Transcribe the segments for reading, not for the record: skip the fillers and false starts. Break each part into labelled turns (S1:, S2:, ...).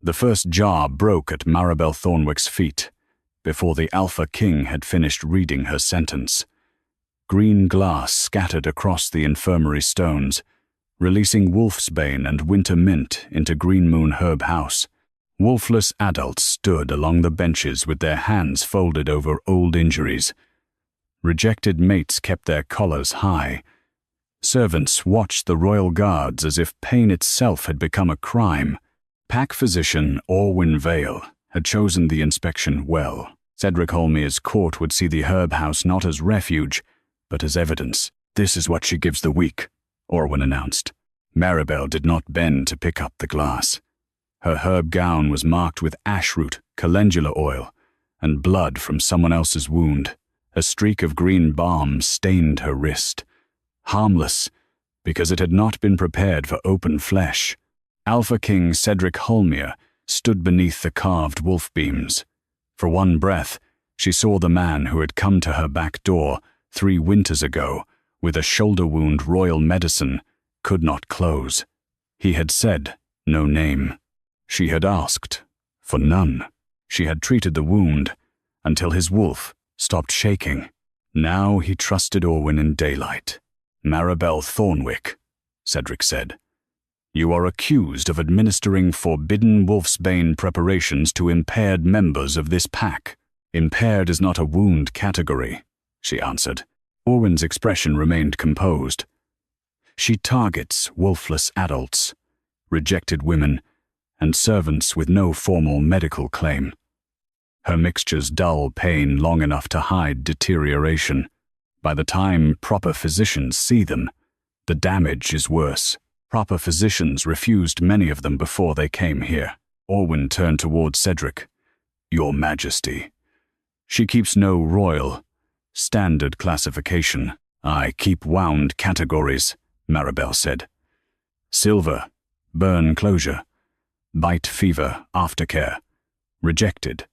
S1: The first jar broke at Maribel Thornwick's feet, before the Alpha King had finished reading her sentence. Green glass scattered across the infirmary stones, releasing wolfsbane and winter mint into Greenmoon Herb House. Wolfless adults stood along the benches with their hands folded over old injuries. Rejected mates kept their collars high. Servants watched the royal guards as if pain itself had become a crime. Pack physician Orwyn Vale had chosen the inspection well. Cedric Hollmere's court would see the herb house not as refuge, but as evidence. "This is what she gives the weak," Orwyn announced. Maribel did not bend to pick up the glass. Her herb gown was marked with ashroot, calendula oil, and blood from someone else's wound. A streak of green balm stained her wrist. Harmless, because it had not been prepared for open flesh. Alpha King Cedric Hollmere stood beneath the carved wolf beams. For one breath, she saw the man who had come to her back door 3 winters ago with a shoulder wound royal medicine could not close. He had said no name. She had asked for none. She had treated the wound until his wolf stopped shaking. Now he trusted Orwyn in daylight. "Maribel Thornwick," Cedric said, "you are accused of administering forbidden wolfsbane preparations to impaired members of this pack." "Impaired is not a wound category," she answered. Orwyn's expression remained composed. "She targets wolfless adults, rejected women, and servants with no formal medical claim. Her mixtures dull pain long enough to hide deterioration. By the time proper physicians see them, the damage is worse. Proper physicians refused many of them before they came here." Orwyn turned toward Cedric. "Your Majesty. She keeps no royal, standard classification." "I keep wound categories," Maribel said. "Silver, burn closure. Bite fever, aftercare. Rejected,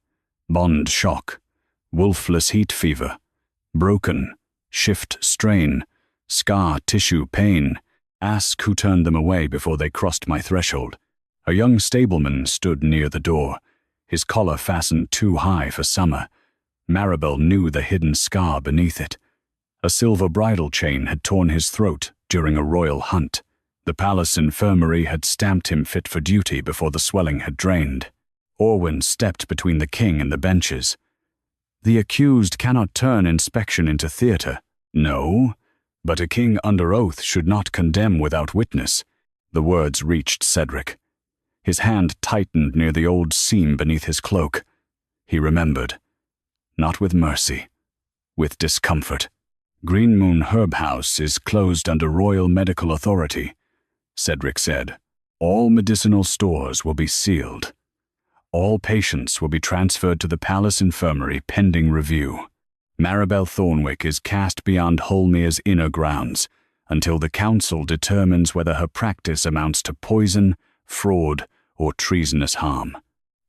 S1: bond shock. Wolfless heat fever. Broken, shift strain. Scar tissue pain. Ask who turned them away before they crossed my threshold." A young stableman stood near the door, his collar fastened too high for summer. Maribel knew the hidden scar beneath it. A silver bridle chain had torn his throat during a royal hunt. The palace infirmary had stamped him fit for duty before the swelling had drained. Orwyn stepped between the king and the benches. "The accused cannot turn inspection into theatre." "No, but a king under oath should not condemn without witness." The words reached Cedric. His hand tightened near the old seam beneath his cloak. He remembered. Not with mercy, with discomfort. "Greenmoon Herb House is closed under royal medical authority," Cedric said. "All medicinal stores will be sealed. All patients will be transferred to the palace infirmary pending review. Maribel Thornwick is cast beyond Hollmere's inner grounds until the council determines whether her practice amounts to poison, fraud, or treasonous harm."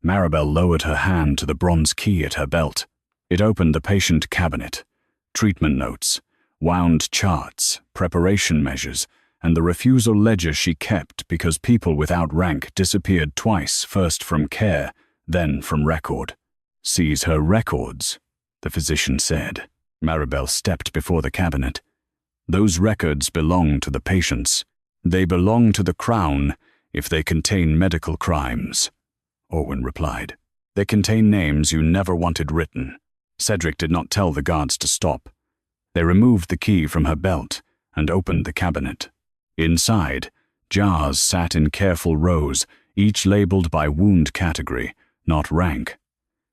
S1: Maribel lowered her hand to the bronze key at her belt. It opened the patient cabinet. Treatment notes, wound charts, preparation measures, and the refusal ledger she kept because people without rank disappeared twice, first from care, then from record. "Seize her records," the physician said. Maribel stepped before the cabinet. "Those records belong to the patients. They belong to the crown if they contain medical crimes," Orwyn replied. "They contain names you never wanted written." Cedric did not tell the guards to stop. They removed the key from her belt and opened the cabinet. Inside, jars sat in careful rows, each labeled by wound category, not rank.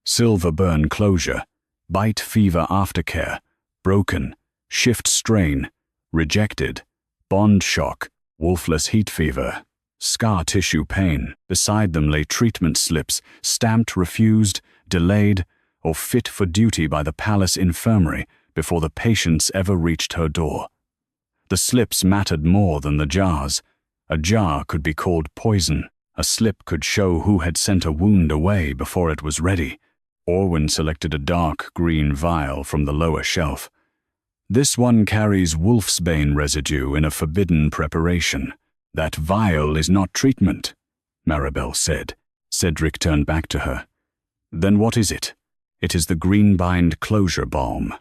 S1: Silver burn closure, bite fever aftercare, broken, shift strain, rejected, bond shock, wolfless heat fever, scar tissue pain. Beside them lay treatment slips, stamped refused, delayed, or fit for duty by the palace infirmary before the patients ever reached her door. The slips mattered more than the jars. A jar could be called poison. A slip could show who had sent a wound away before it was ready. Orwyn selected a dark green vial from the lower shelf. "This one carries wolfsbane residue in a forbidden preparation." "That vial is not treatment," Maribel said. Cedric turned back to her. Then what is it? It is the Greenbind Closure Balm,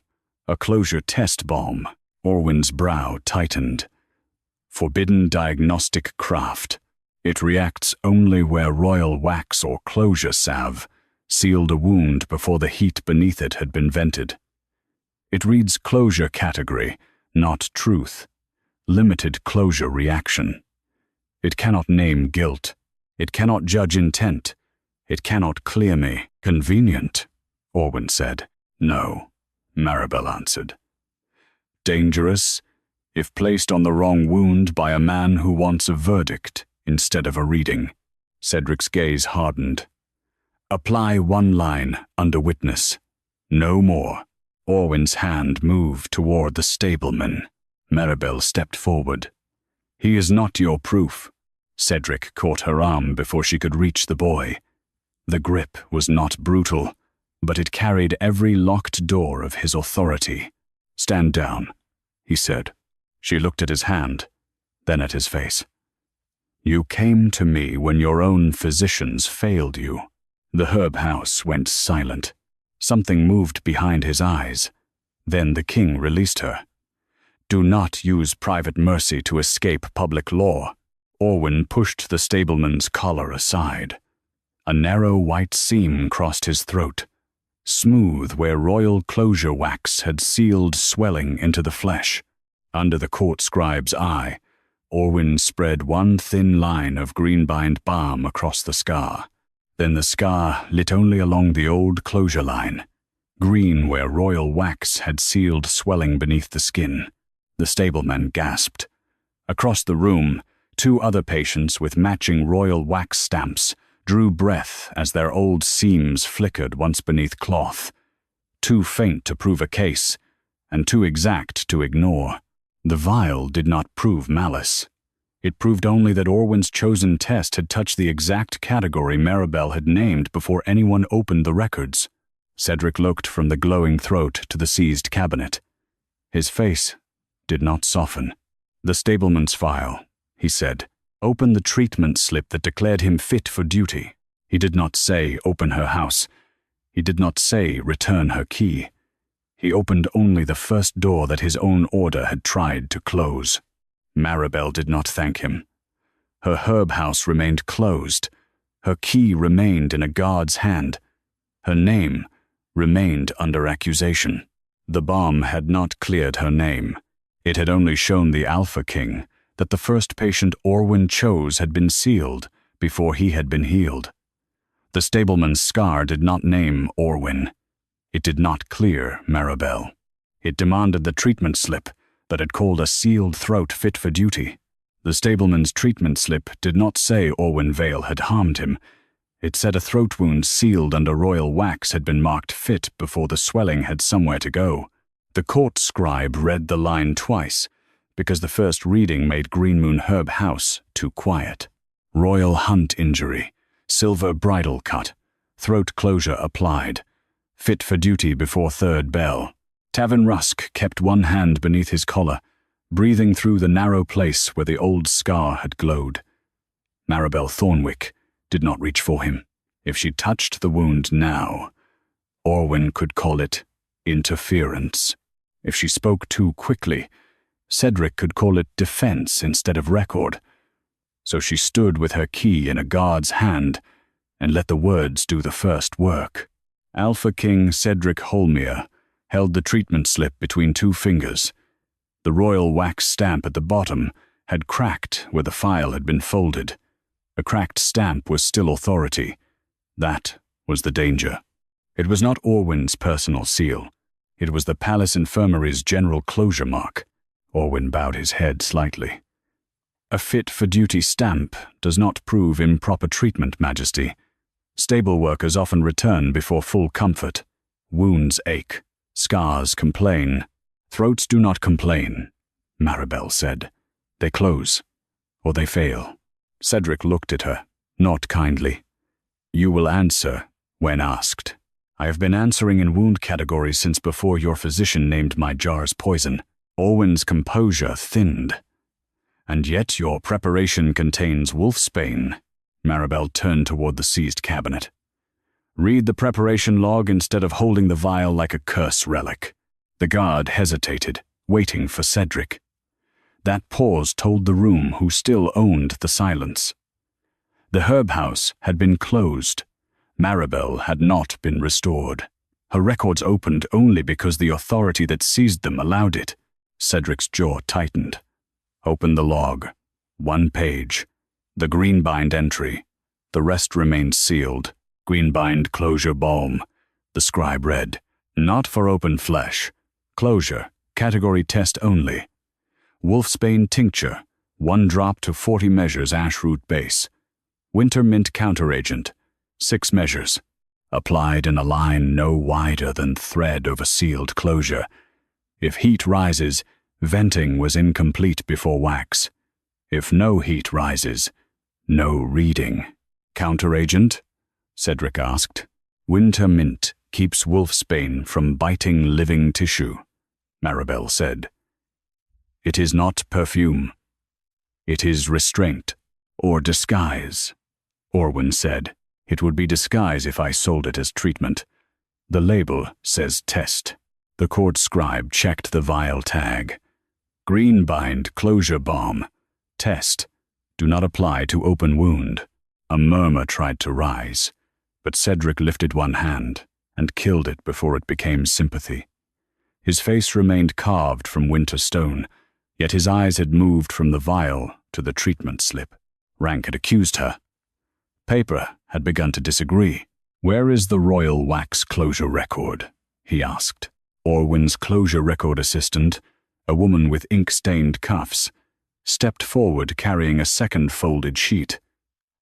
S1: a closure test balm. Orwyn's brow tightened. Forbidden diagnostic craft. It reacts only where royal wax or closure salve sealed a wound before the heat beneath it had been vented. It reads closure category, not truth. Limited closure reaction. It cannot name guilt. It cannot judge intent. It cannot clear me. Convenient, Orwyn said. No, Maribel answered. Dangerous, if placed on the wrong wound by a man who wants a verdict instead of a reading. Cedric's gaze hardened. Apply one line under witness. No more. Orwyn's hand moved toward the stableman. Maribel stepped forward. He is not your proof. Cedric caught her arm before she could reach the boy. The grip was not brutal, but it carried every locked door of his authority. Stand down, he said. She looked at his hand, then at his face. You came to me when your own physicians failed you. The herb house went silent. Something moved behind his eyes. Then the king released her. Do not use private mercy to escape public law. Orwyn pushed the stableman's collar aside. A narrow white seam crossed his throat, smooth where royal closure wax had sealed swelling into the flesh. Under the court scribe's eye, Orwyn spread one thin line of Greenbind Balm across the scar. Then the scar lit only along the old closure line, green where royal wax had sealed swelling beneath the skin. The stableman gasped. Across the room, 2 other patients with matching royal wax stamps drew breath as their old seams flickered once beneath cloth. Too faint to prove a case, and too exact to ignore. The vial did not prove malice. It proved only that Orwyn's chosen test had touched the exact category Maribel had named before anyone opened the records. Cedric looked from the glowing throat to the seized cabinet. His face did not soften. The stableman's file, he said. Open the treatment slip that declared him fit for duty. He did not say open her house. He did not say return her key. He opened only the first door that his own order had tried to close. Maribel did not thank him. Her herb house remained closed. Her key remained in a guard's hand. Her name remained under accusation. The balm had not cleared her name. It had only shown the Alpha King that the first patient Orwyn chose had been sealed before he had been healed. The stableman's scar did not name Orwyn. It did not clear Maribel. It demanded the treatment slip that had called a sealed throat fit for duty. The stableman's treatment slip did not say Orwyn Vale had harmed him. It said a throat wound sealed under royal wax had been marked fit before the swelling had somewhere to go. The court scribe read the line twice, because the first reading made Greenmoon Herb House too quiet. Royal hunt injury, silver bridle cut, throat closure applied, fit for duty before 3rd bell. Tavern Rusk kept one hand beneath his collar, breathing through the narrow place where the old scar had glowed. Maribel Thornwick did not reach for him. If she touched the wound now, Orwyn could call it interference. If she spoke too quickly, Cedric could call it defense instead of record. So she stood with her key in a guard's hand and let the words do the first work. Alpha King Cedric Hollmere held the treatment slip between 2 fingers. The royal wax stamp at the bottom had cracked where the file had been folded. A cracked stamp was still authority. That was the danger. It was not Orwyn's personal seal. It was the Palace Infirmary's general closure mark. Orwyn bowed his head slightly. A fit-for-duty stamp does not prove improper treatment, Majesty. Stable workers often return before full comfort. Wounds ache. Scars complain. Throats do not complain, Maribel said. They close, or they fail. Cedric looked at her, not kindly. You will answer when asked. I have been answering in wound categories since before your physician named my jars poison. Orwyn's composure thinned. And yet your preparation contains wolfsbane. Maribel turned toward the seized cabinet. "Read the preparation log instead of holding the vial like a curse relic." The guard hesitated, waiting for Cedric. That pause told the room who still owned the silence. The herb house had been closed. Maribel had not been restored. Her records opened only because the authority that seized them allowed it. Cedric's jaw tightened. Open the log. 1 page. The Greenbind entry. The rest remained sealed. Greenbind Closure Balm. The scribe read, "Not for open flesh. Closure. Category test only. Wolfsbane tincture. 1 drop to 40 measures ashroot base. Winter mint counteragent. 6 measures. Applied in a line no wider than thread over sealed closure. If heat rises, venting was incomplete before wax. If no heat rises, no reading." "Counteragent?" Cedric asked. "Winter mint keeps wolfsbane from biting living tissue," Maribel said. "It is not perfume. It is restraint, or disguise," Orwin said. "It would be disguise if I sold it as treatment. The label says test." The court scribe checked the vial tag. "Greenbind Closure Balm. Test. Do not apply to open wound." A murmur tried to rise, but Cedric lifted one hand and killed it before it became sympathy. His face remained carved from winter stone, yet his eyes had moved from the vial to the treatment slip. Rank had accused her. Paper had begun to disagree. "Where is the royal wax closure record?" he asked. Orwin's closure record assistant, a woman with ink-stained cuffs, stepped forward carrying a second folded sheet.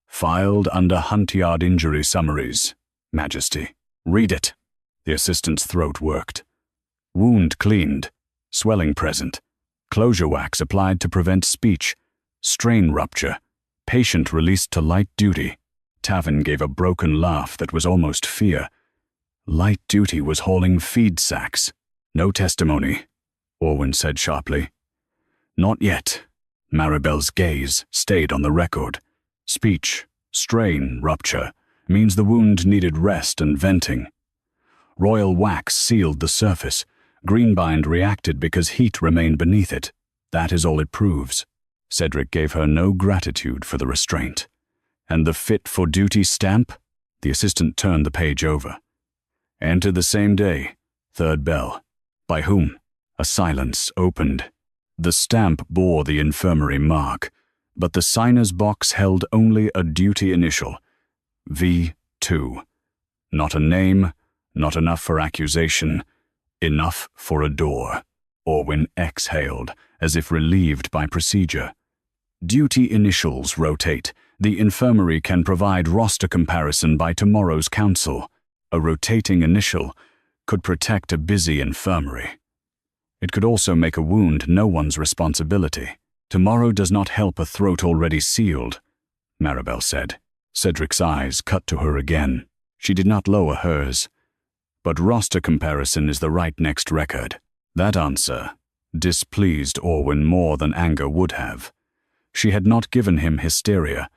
S1: "Filed under Huntyard injury summaries, Majesty." "Read it." The assistant's throat worked. "Wound cleaned. Swelling present. Closure wax applied to prevent speech. Strain rupture. Patient released to light duty." Tavin gave a broken laugh that was almost fear. Light duty was hauling feed sacks. "No testimony," Orwin said sharply. "Not yet." Maribel's gaze stayed on the record. "Speech, strain, rupture, means the wound needed rest and venting. Royal wax sealed the surface. Greenbind reacted because heat remained beneath it. That is all it proves." Cedric gave her no gratitude for the restraint. "And the fit-for-duty stamp?" The assistant turned the page over. "Entered the same day. 3rd bell. By whom?" A silence opened. The stamp bore the infirmary mark, but the signer's box held only a duty initial. V2. Not a name, not enough for accusation, enough for a door. Orwin exhaled, as if relieved by procedure. "Duty initials rotate. The infirmary can provide roster comparison by tomorrow's council. A rotating initial could protect a busy infirmary. It could also make a wound no one's responsibility. Tomorrow does not help a throat already sealed," Maribel said. Cedric's eyes cut to her again. She did not lower hers. "But roster comparison is the right next record." That answer displeased Orwin more than anger would have. She had not given him hysteria.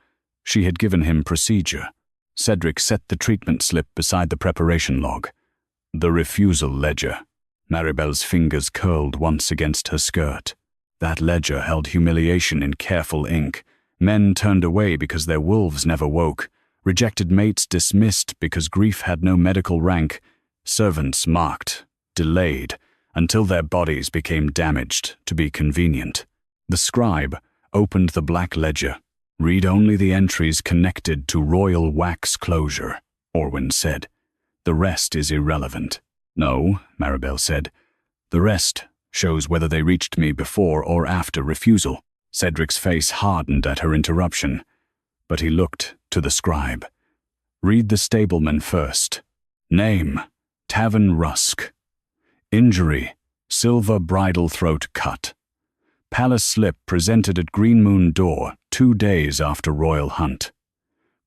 S1: She had given him procedure. Cedric set the treatment slip beside the preparation log. The refusal ledger. Maribel's fingers curled once against her skirt. That ledger held humiliation in careful ink. Men turned away because their wolves never woke. Rejected mates dismissed because grief had no medical rank. Servants marked, delayed, until their bodies became damaged to be convenient. The scribe opened the black ledger. "Read only the entries connected to royal wax closure," Orwin said. "The rest is irrelevant." "No," Maribel said. "The rest shows whether they reached me before or after refusal." Cedric's face hardened at her interruption, but he looked to the scribe. "Read the stableman first. Name, Tavin Rusk. Injury, silver bridle throat cut. Palace slip presented at Greenmoon door 2 days after royal hunt.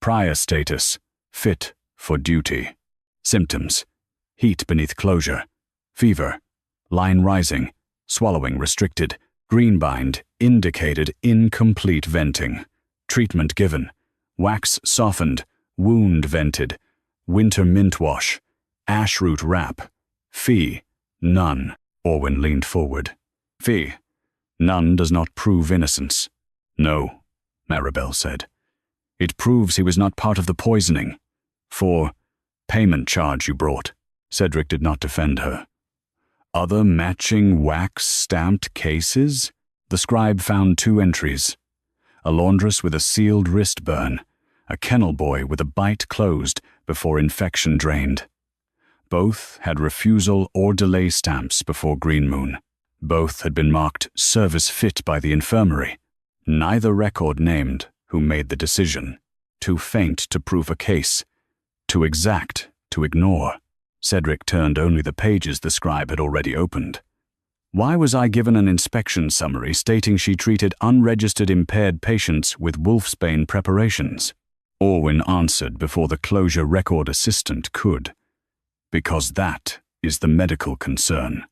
S1: Prior status, fit for duty. Symptoms, heat beneath closure, fever, line rising, swallowing restricted. Greenbind indicated incomplete venting. Treatment given, wax softened, wound vented, winter mint wash, ash root wrap, fee, none. Orwin leaned forward. Fee, none does not prove innocence. No, Maribel said. It proves he was not part of the poisoning. For payment charge you brought. Cedric did not defend her. Other matching wax-stamped cases? The scribe found 2 entries. A laundress with a sealed wrist burn, a kennel boy with a bite closed before infection drained. Both had refusal or delay stamps before Greenmoon. Both had been marked service fit by the infirmary. Neither record named who made the decision. Too faint to prove a case. Too exact to ignore. Cedric turned only the pages the scribe had already opened. Why was I given an inspection summary stating she treated unregistered impaired patients with wolfsbane preparations? Orwin answered before the closure record assistant could. Because that is the medical concern.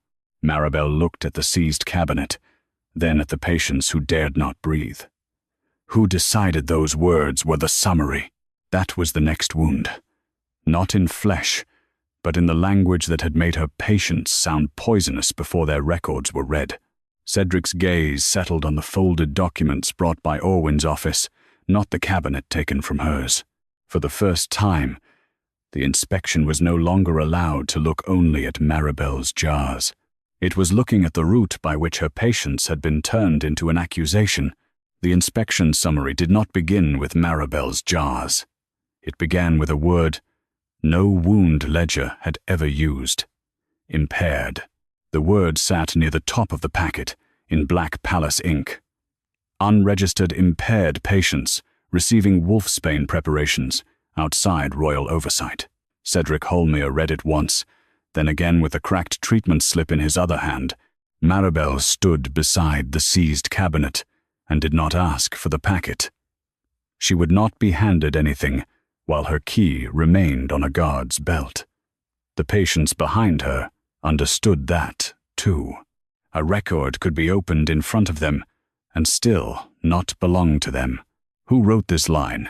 S1: Maribel looked at the seized cabinet, then at the patients who dared not breathe. Who decided those words were the summary? That was the next wound. Not in flesh, but in the language that had made her patients sound poisonous before their records were read. Cedric's gaze settled on the folded documents brought by Orwin's office, not the cabinet taken from hers. For the first time, the inspection was no longer allowed to look only at Maribel's jars. It was looking at the route by which her patients had been turned into an accusation. The inspection summary did not begin with Maribel's jars. It began with a word no wound ledger had ever used. Impaired. The word sat near the top of the packet, in black palace ink. Unregistered impaired patients receiving wolfsbane preparations outside royal oversight. Cedric Hollmere read it once, then again with a cracked treatment slip in his other hand. Maribel stood beside the seized cabinet and did not ask for the packet. She would not be handed anything while her key remained on a guard's belt. The patients behind her understood that, too. A record could be opened in front of them and still not belong to them. Who wrote this line?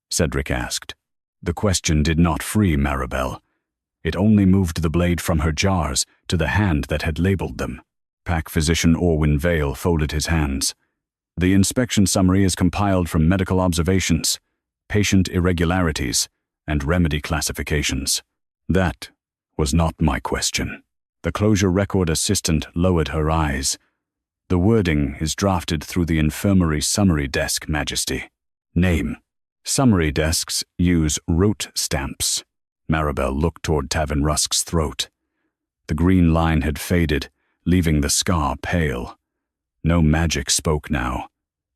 S1: Cedric asked. The question did not free Maribel. It only moved the blade from her jars to the hand that had labeled them. Pack physician Orwin Vale folded his hands. The inspection summary is compiled from medical observations, patient irregularities, and remedy classifications. That was not my question. The closure record assistant lowered her eyes. The wording is drafted through the infirmary summary desk, Majesty. Name. Summary desks use rote stamps. Maribel looked toward Tavin Rusk's throat. The green line had faded, leaving the scar pale. No magic spoke now.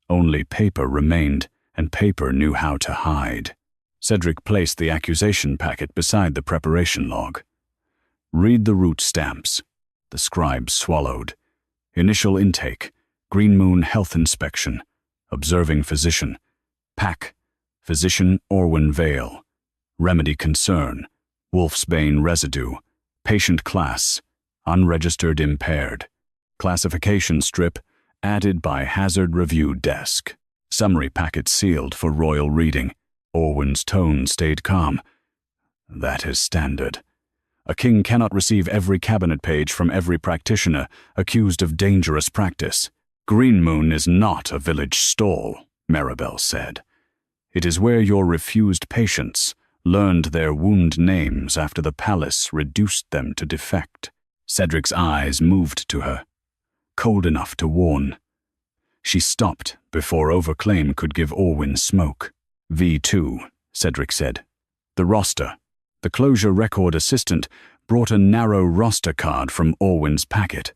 S1: Only paper remained, and paper knew how to hide. Cedric placed the accusation packet beside the preparation log. Read the root stamps. The scribe swallowed. Initial intake, Greenmoon health inspection, observing physician, pack, physician Orwin Vale, remedy concern, wolfsbane residue, patient class, unregistered impaired, classification strip added by hazard review desk, summary packet sealed for royal reading. Orwin's tone stayed calm. That is standard. A king cannot receive every cabinet page from every practitioner accused of dangerous practice. Greenmoon is not a village stall, Maribel said. It is where your refused patients learned their wound names after the palace reduced them to defect. Cedric's eyes moved to her, cold enough to warn. She stopped before Overclaim could give Orwin smoke. V2, Cedric said. The roster. The closure record assistant brought a narrow roster card from Orwin's packet.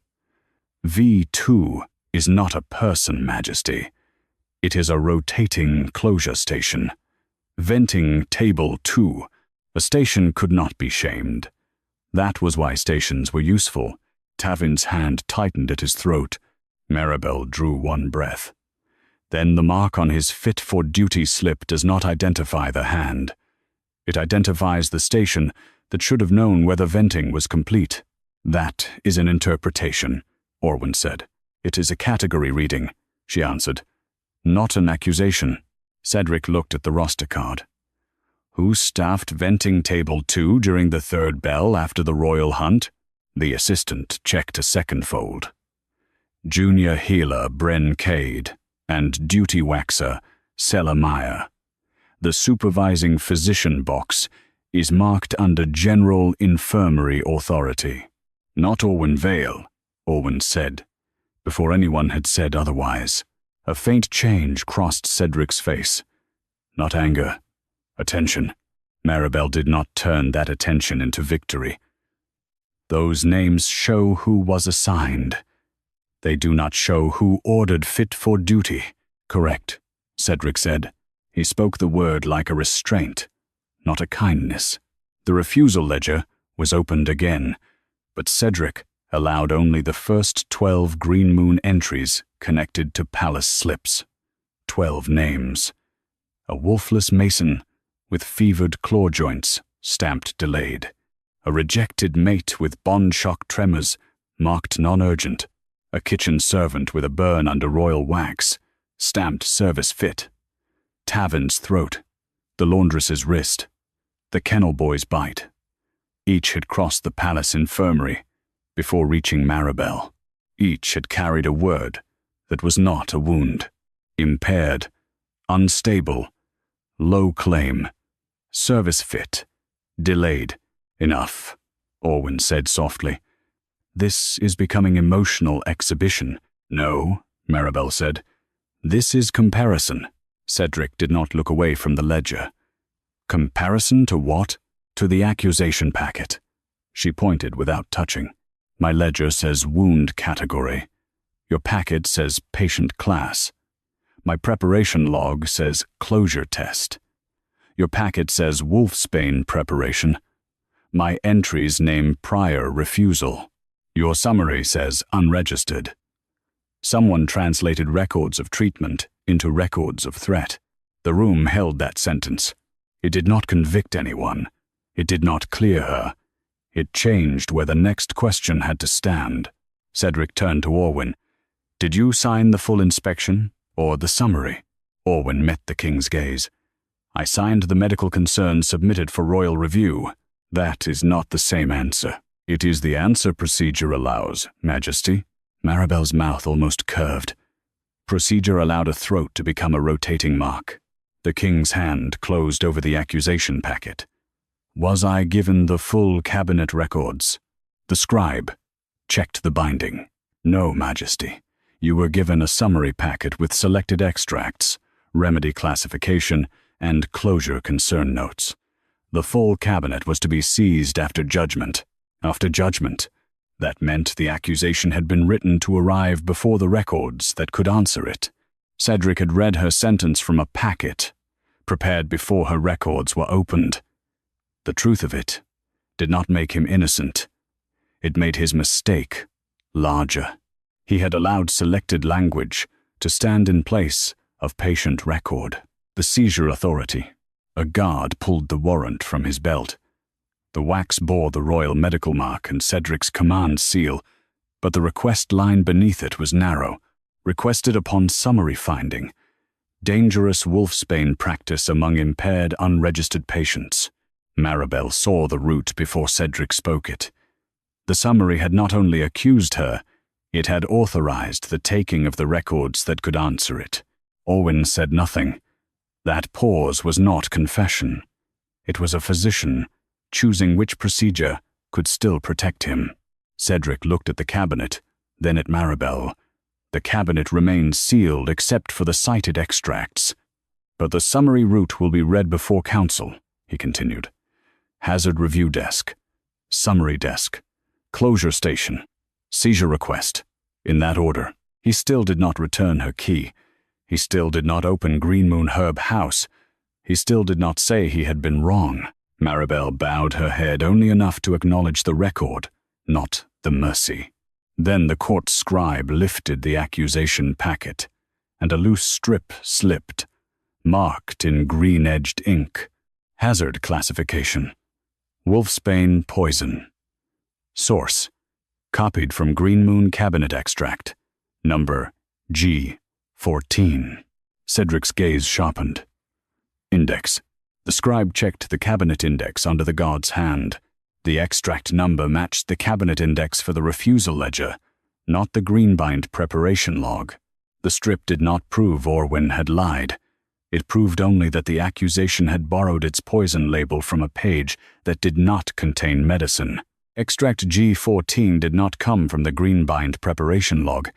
S1: V2 is not a person, Majesty. It is a rotating closure station. Venting Table 2. A station could not be shamed. That was why stations were useful. Tavin's hand tightened at his throat. Maribel drew one breath. Then the mark on his fit-for-duty slip does not identify the hand. It identifies the station that should have known whether venting was complete. That is an interpretation, Orwin said. It is a category reading, she answered. Not an accusation. Cedric looked at the roster card. Who staffed venting table 2 during the 3rd bell after the royal hunt? The assistant checked a second fold. Junior healer Bren Cade and duty waxer Sella Meyer. The supervising physician box is marked under General Infirmary Authority. Not Orwyn Vale, Orwyn said, before anyone had said otherwise. A faint change crossed Cedric's face. Not anger. Attention. Maribel did not turn that attention into victory. Those names show who was assigned. They do not show who ordered fit for duty. Correct, Cedric said. He spoke the word like a restraint, not a kindness. The refusal ledger was opened again, but Cedric allowed only the first 12 Greenmoon entries connected to palace slips. 12 names. A wolfless mason with fevered claw joints, stamped delayed. A rejected mate with bond shock tremors, marked non-urgent. A kitchen servant with a burn under royal wax, stamped service fit. Tavern's throat. The laundress's wrist. The kennel boy's bite. Each had crossed the palace infirmary before reaching Maribel. Each had carried a word that was not a wound. Impaired. Unstable. Low claim. Service fit. Delayed. Enough, Orwyn said softly. This is becoming emotional exhibition. No, Maribel said. This is comparison. Cedric did not look away from the ledger. Comparison to what? To the accusation packet. She pointed without touching. My ledger says wound category. Your packet says patient class. My preparation log says closure test. Your packet says wolfsbane preparation. My entries name prior refusal. Your summary says unregistered. Someone translated records of treatment into records of threat. The room held that sentence. It did not convict anyone. It did not clear her. It changed where the next question had to stand. Cedric turned to Orwyn. Did you sign the full inspection or the summary? Orwyn met the king's gaze. I signed the medical concerns submitted for royal review. That is not the same answer. It is the answer procedure allows, Majesty. Maribel's mouth almost curved. Procedure allowed a throat to become a rotating mark. The king's hand closed over the accusation packet. Was I given the full cabinet records? The scribe checked the binding. No, Majesty. You were given a summary packet with selected extracts, remedy classification, and closure concern notes. The full cabinet was to be seized after judgment. After judgment, that meant the accusation had been written to arrive before the records that could answer it. Cedric had read her sentence from a packet, prepared before her records were opened. The truth of it did not make him innocent. It made his mistake larger. He had allowed selected language to stand in place of patient record. The seizure authority. A guard pulled the warrant from his belt. The wax bore the royal medical mark and Cedric's command seal, but the request line beneath it was narrow. Requested upon summary finding. Dangerous wolfsbane practice among impaired unregistered patients. Maribel saw the route before Cedric spoke it. The summary had not only accused her, it had authorized the taking of the records that could answer it. Orwyn said nothing. That pause was not confession. It was a physician choosing which procedure could still protect him. Cedric looked at the cabinet, then at Maribel. The cabinet remained sealed except for the cited extracts. But the summary route will be read before council, he continued. Hazard review desk, summary desk, closure station, seizure request, in that order. He still did not return her key. He still did not open Greenmoon Herb House. He still did not say he had been wrong. Maribel bowed her head only enough to acknowledge the record, not the mercy. Then the court scribe lifted the accusation packet, and a loose strip slipped, marked in green-edged ink. Hazard classification. Wolfsbane poison. Source. Copied from Greenmoon cabinet extract. Number G14. Cedric's gaze sharpened. Index. The scribe checked the cabinet index under the guard's hand. The extract number matched the cabinet index for the refusal ledger, not the Greenbind preparation log. The strip did not prove Orwin had lied. It proved only that the accusation had borrowed its poison label from a page that did not contain medicine. Extract G14 did not come from the Greenbind preparation log.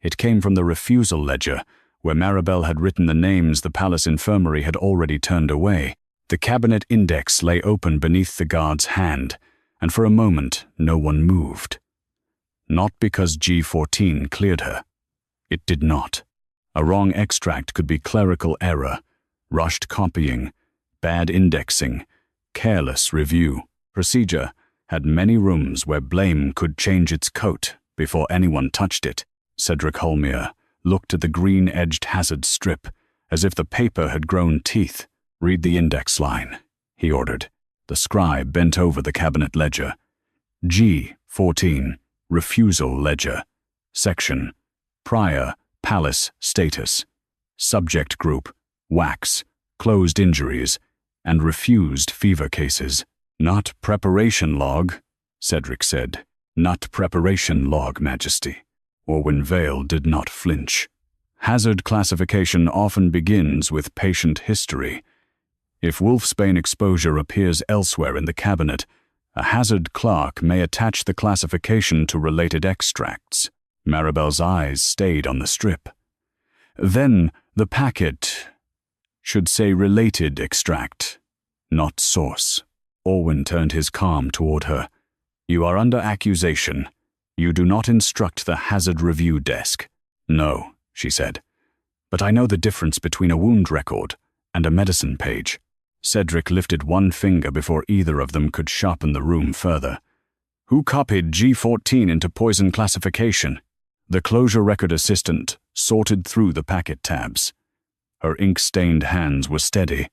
S1: It came from the refusal ledger, where Maribel had written the names the palace infirmary had already turned away. The cabinet index lay open beneath the guard's hand, and for a moment no one moved. Not because G14 cleared her. It did not. A wrong extract could be clerical error, rushed copying, bad indexing, careless review. Procedure had many rooms where blame could change its coat before anyone touched it. Cedric Hollmere looked at the green-edged hazard strip as if the paper had grown teeth. "Read the index line," he ordered. The scribe bent over the cabinet ledger. G14, Refusal Ledger. Section, Prior Palace Status. Subject Group, Wax, Closed Injuries, and Refused Fever Cases. "Not preparation log," Cedric said. "Not preparation log, Majesty." Orwin Vale did not flinch. Hazard classification often begins with patient history. If wolfsbane exposure appears elsewhere in the cabinet, a hazard clerk may attach the classification to related extracts. Maribel's eyes stayed on the strip. Then the packet should say related extract, not source. Orwin turned his calm toward her. "You are under accusation. You do not instruct the hazard review desk." "No," she said. "But I know the difference between a wound record and a medicine page." Cedric lifted one finger before either of them could sharpen the room further. "Who copied G14 into poison classification?" The closure record assistant sorted through the packet tabs. Her ink-stained hands were steady,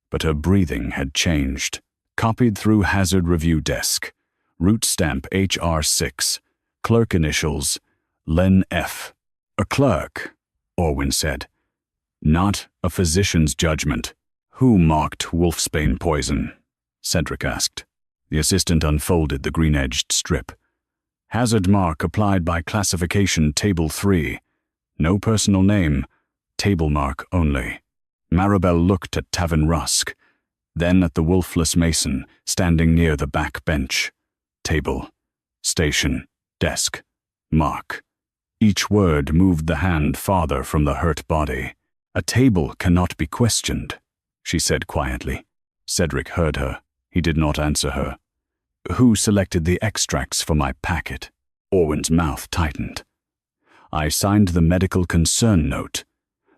S1: but her breathing had changed. "Copied through hazard review desk. Root stamp HR6. Clerk initials Len F." "A clerk," Orwin said. "Not a physician's judgment." "Who marked wolfsbane poison?" Cedric asked. The assistant unfolded the green-edged strip. "Hazard mark applied by classification table 3. No personal name, table mark only." Maribel looked at Tavin Rusk, then at the wolfless mason standing near the back bench. Table, station, desk, mark. Each word moved the hand farther from the hurt body. "A table cannot be questioned," she said quietly. Cedric heard her. He did not answer her. "Who selected the extracts for my packet?" Orwin's mouth tightened. "I signed the medical concern note.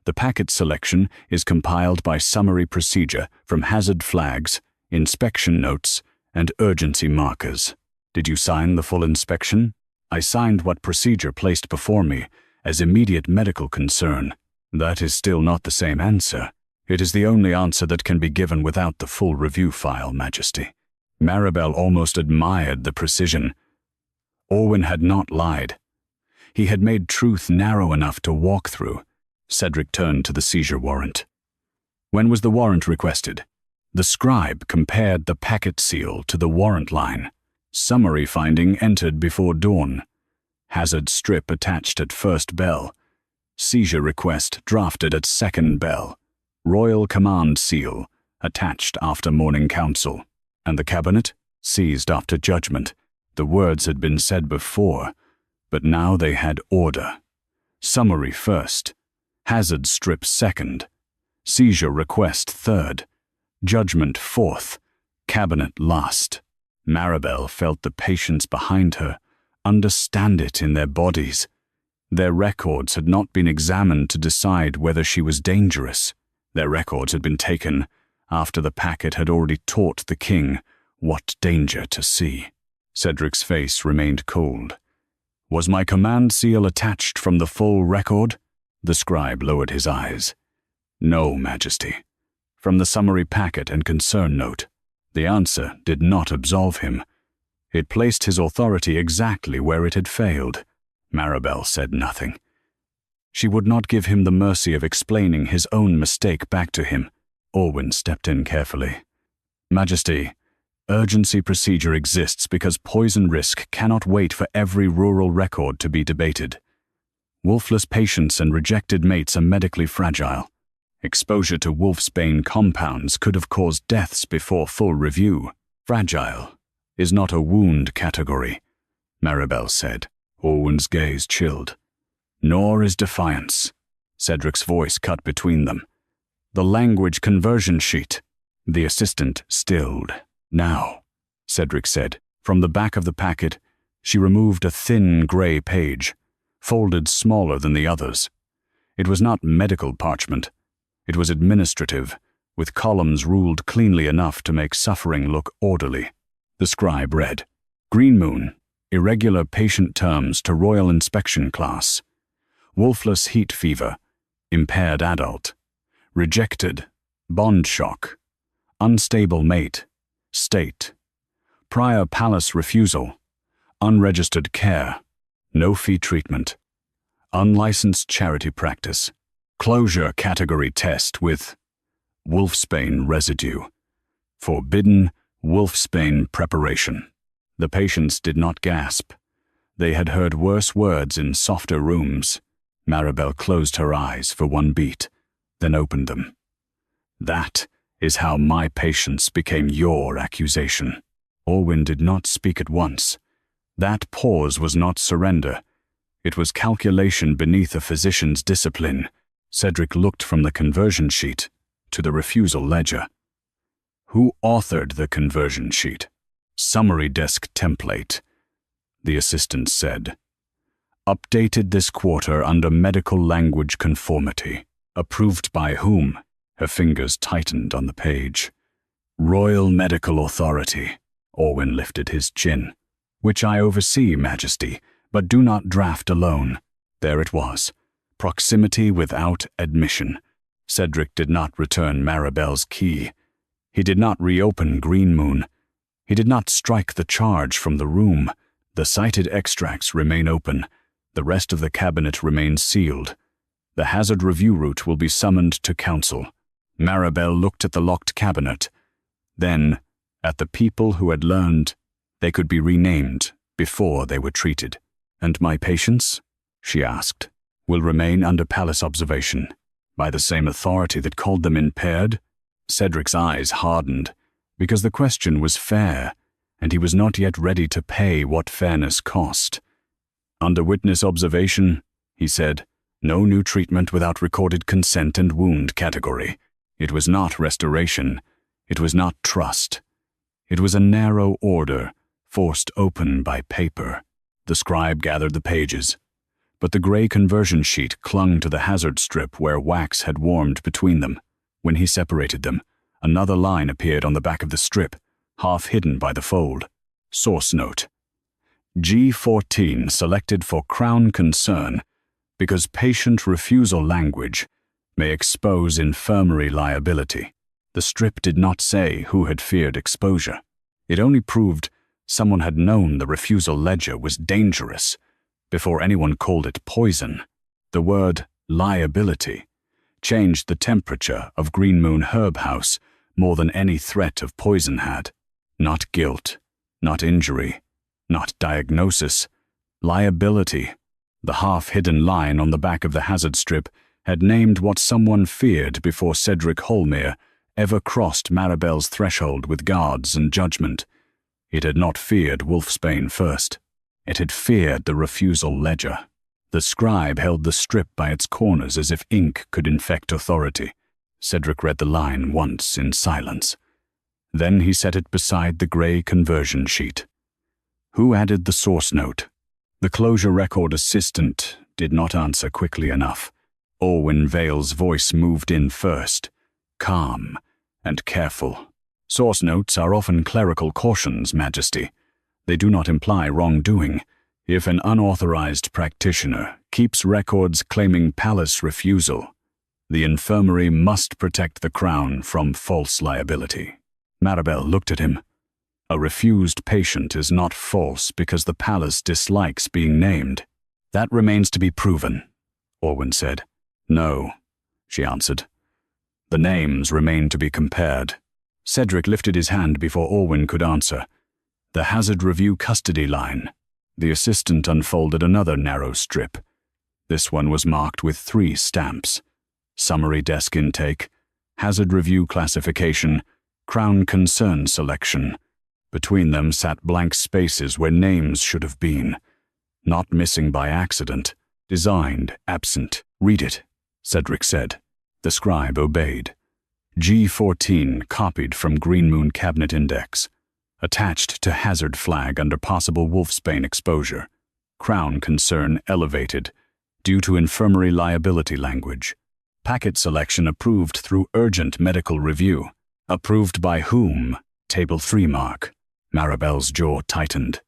S1: The packet selection is compiled by summary procedure from hazard flags, inspection notes, and urgency markers." "Did you sign the full inspection?" "I signed what procedure placed before me as immediate medical concern." "That is still not the same answer. It is the only answer that can be given without the full review file, Majesty." Maribel almost admired the precision. Orwin had not lied. He had made truth narrow enough to walk through. Cedric turned to the seizure warrant. "When was the warrant requested?" The scribe compared the packet seal to the warrant line. Summary finding entered before dawn. Hazard strip attached at first bell. Seizure request drafted at second bell. Royal command seal attached after morning council. And the cabinet seized after judgment. The words had been said before, but now they had order. Summary first. Hazard strip second. Seizure request third. Judgment fourth. Cabinet last. Maribel felt the patients behind her understand it in their bodies. Their records had not been examined to decide whether she was dangerous. Their records had been taken after the packet had already taught the king what danger to see. Cedric's face remained cold. "Was my command seal attached from the full record?" The scribe lowered his eyes. "No, Majesty. From the summary packet and concern note." The answer did not absolve him. It placed his authority exactly where it had failed. Maribel said nothing. She would not give him the mercy of explaining his own mistake back to him. Orwin stepped in carefully. Majesty, urgency procedure exists because poison risk cannot wait for every rural record to be debated. Wolfless patients and rejected mates are medically fragile. Exposure to wolfsbane compounds could have caused deaths before full review. Fragile is not a wound category, Maribel said. Orwin's gaze chilled. Nor is defiance. Cedric's voice cut between them. The language conversion sheet. The assistant stilled. Now, Cedric said. From the back of the packet, she removed a thin gray page, folded smaller than the others. It was not medical parchment. It was administrative, with columns ruled cleanly enough to make suffering look orderly. The scribe read, Greenmoon, irregular patient terms to Royal Inspection Class. Wolfless heat fever, impaired adult. Rejected, bond shock. Unstable mate, state. Prior palace refusal. Unregistered care. No fee treatment. Unlicensed charity practice. Closure category test with wolfsbane residue. Forbidden wolfsbane preparation. The patients did not gasp. They had heard worse words in softer rooms. Maribel closed her eyes for one beat, then opened them. That is how my patients became your accusation. Orwin did not speak at once. That pause was not surrender. It was calculation beneath a physician's discipline. Cedric looked from the conversion sheet to the refusal ledger. Who authored the conversion sheet? Summary desk template, the assistant said. Updated this quarter under medical language conformity. Approved by whom? Her fingers tightened on the page. Royal Medical Authority. Orwin lifted his chin. Which I oversee, Majesty, but do not draft alone. There it was. Proximity without admission. Cedric did not return Maribel's key. He did not reopen Greenmoon. He did not strike the charge from the room. The cited extracts remain open. The rest of the cabinet remains sealed. The hazard review route will be summoned to council. Maribel looked at the locked cabinet, then at the people who had learned they could be renamed before they were treated. And my patients, she asked, will remain under palace observation by the same authority that called them impaired? Cedric's eyes hardened, because the question was fair, and he was not yet ready to pay what fairness cost. Under witness observation, he said, no new treatment without recorded consent and wound category. It was not restoration. It was not trust. It was a narrow order, forced open by paper. The scribe gathered the pages, but the gray conversion sheet clung to the hazard strip where wax had warmed between them. When he separated them, another line appeared on the back of the strip, half hidden by the fold. Source note. G14 selected for Crown concern because patient refusal language may expose infirmary liability. The strip did not say who had feared exposure. It only proved someone had known the refusal ledger was dangerous before anyone called it poison. The word liability changed the temperature of Greenmoon Herb House more than any threat of poison had. Not guilt, not injury, not diagnosis. Liability. The half-hidden line on the back of the hazard strip had named what someone feared before Cedric Hollmere ever crossed Maribel's threshold with guards and judgment. It had not feared wolfsbane first. It had feared the refusal ledger. The scribe held the strip by its corners as if ink could infect authority. Cedric read the line once in silence. Then he set it beside the gray conversion sheet. Who added the source note? The closure record assistant did not answer quickly enough. Orwin Vale's voice moved in first, calm and careful. Source notes are often clerical cautions, Majesty. They do not imply wrongdoing. If an unauthorized practitioner keeps records claiming palace refusal, the infirmary must protect the crown from false liability. Maribel looked at him. A refused patient is not false because the palace dislikes being named. That remains to be proven, Orwin said. No, she answered. The names remained to be compared. Cedric lifted his hand before Orwin could answer. The Hazard Review custody line. The assistant unfolded another narrow strip. This one was marked with 3 stamps. Summary desk intake, Hazard Review classification, Crown Concern selection. Between them sat blank spaces where names should have been. Not missing by accident. Designed, absent. Read it, Cedric said. The scribe obeyed. G14 copied from Greenmoon Cabinet Index. Attached to hazard flag under possible wolfsbane exposure. Crown concern elevated, due to infirmary liability language. Packet selection approved through urgent medical review. Approved by whom? Table 3 mark. Maribel's jaw tightened.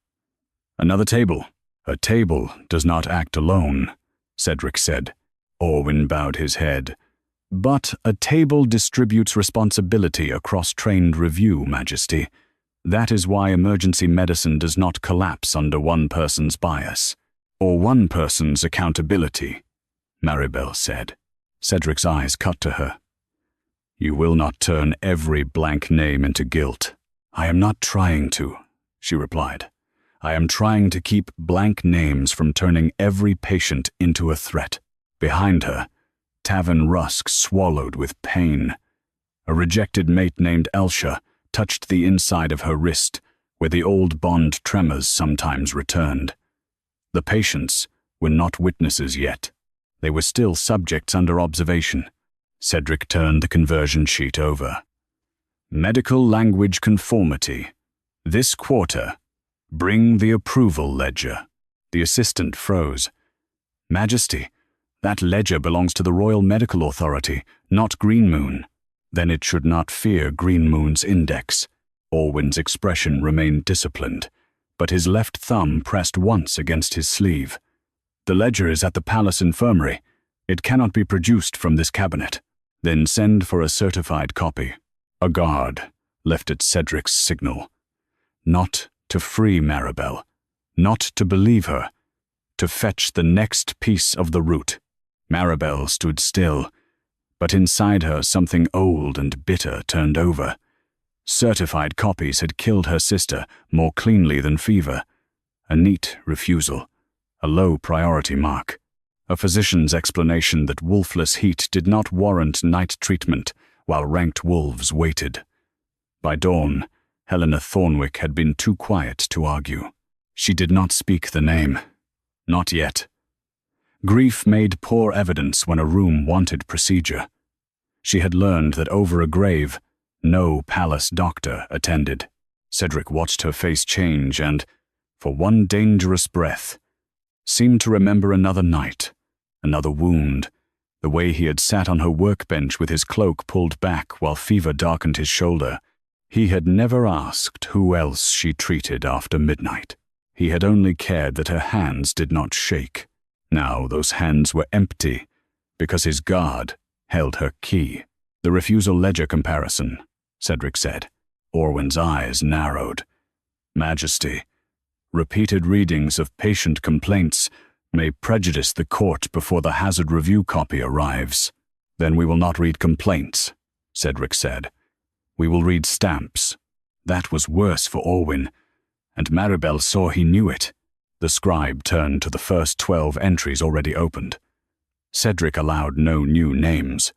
S1: Another table. A table does not act alone, Cedric said. Orwin bowed his head. But a table distributes responsibility across trained review, Majesty. That is why emergency medicine does not collapse under one person's bias, or one person's accountability, Maribel said. Cedric's eyes cut to her. You will not turn every blank name into guilt. I am not trying to, she replied. I am trying to keep blank names from turning every patient into a threat. Behind her, Tavern Rusk swallowed with pain. A rejected mate named Elsha touched the inside of her wrist, where the old bond tremors sometimes returned. The patients were not witnesses yet. They were still subjects under observation. Cedric turned the conversion sheet over. Medical language conformity. This quarter. Bring the approval ledger. The assistant froze. Majesty, that ledger belongs to the Royal Medical Authority, not Greenmoon. Then it should not fear Greenmoon's index. Orwin's expression remained disciplined, but his left thumb pressed once against his sleeve. The ledger is at the Palace Infirmary. It cannot be produced from this cabinet. Then send for a certified copy. A guard left at Cedric's signal. Not to free Maribel, not to believe her, to fetch the next piece of the root. Maribel stood still, but inside her something old and bitter turned over. Certified copies had killed her sister more cleanly than fever. A neat refusal, a low priority mark. A physician's explanation that wolfless heat did not warrant night treatment while ranked wolves waited. By dawn, Helena Thornwick had been too quiet to argue. She did not speak the name. Not yet. Grief made poor evidence when a room wanted procedure. She had learned that over a grave, no palace doctor attended. Cedric watched her face change and, for one dangerous breath, seemed to remember another night, another wound, the way he had sat on her workbench with his cloak pulled back while fever darkened his shoulder. He had never asked who else she treated after midnight. He had only cared that her hands did not shake. Now those hands were empty, because his guard held her key. The refusal ledger comparison, Cedric said. Orwin's eyes narrowed. Majesty, repeated readings of patient complaints may prejudice the court before the hazard review copy arrives. Then we will not read complaints, Cedric said. We will read stamps. That was worse for Orwin, and Maribel saw he knew it. The scribe turned to the first 12 entries already opened. Cedric allowed no new names.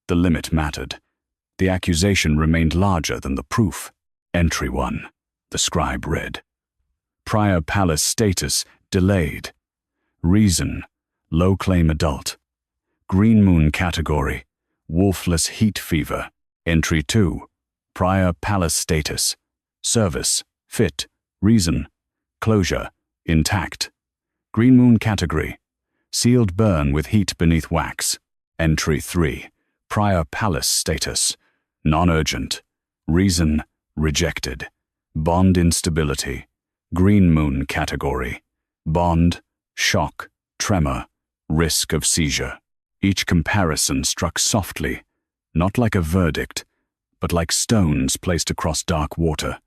S1: The limit mattered. The accusation remained larger than the proof. Entry 1, the scribe read. Prior palace status delayed. Reason, low claim adult. Greenmoon category, wolfless heat fever. Entry 2, prior palace status. Service, fit. Reason, closure, intact. Greenmoon category, sealed burn with heat beneath wax. Entry 3, prior palace status, non-urgent. Reason, rejected. Bond instability. Greenmoon category, bond, shock, tremor, risk of seizure. Each comparison struck softly, not like a verdict, but like stones placed across dark water.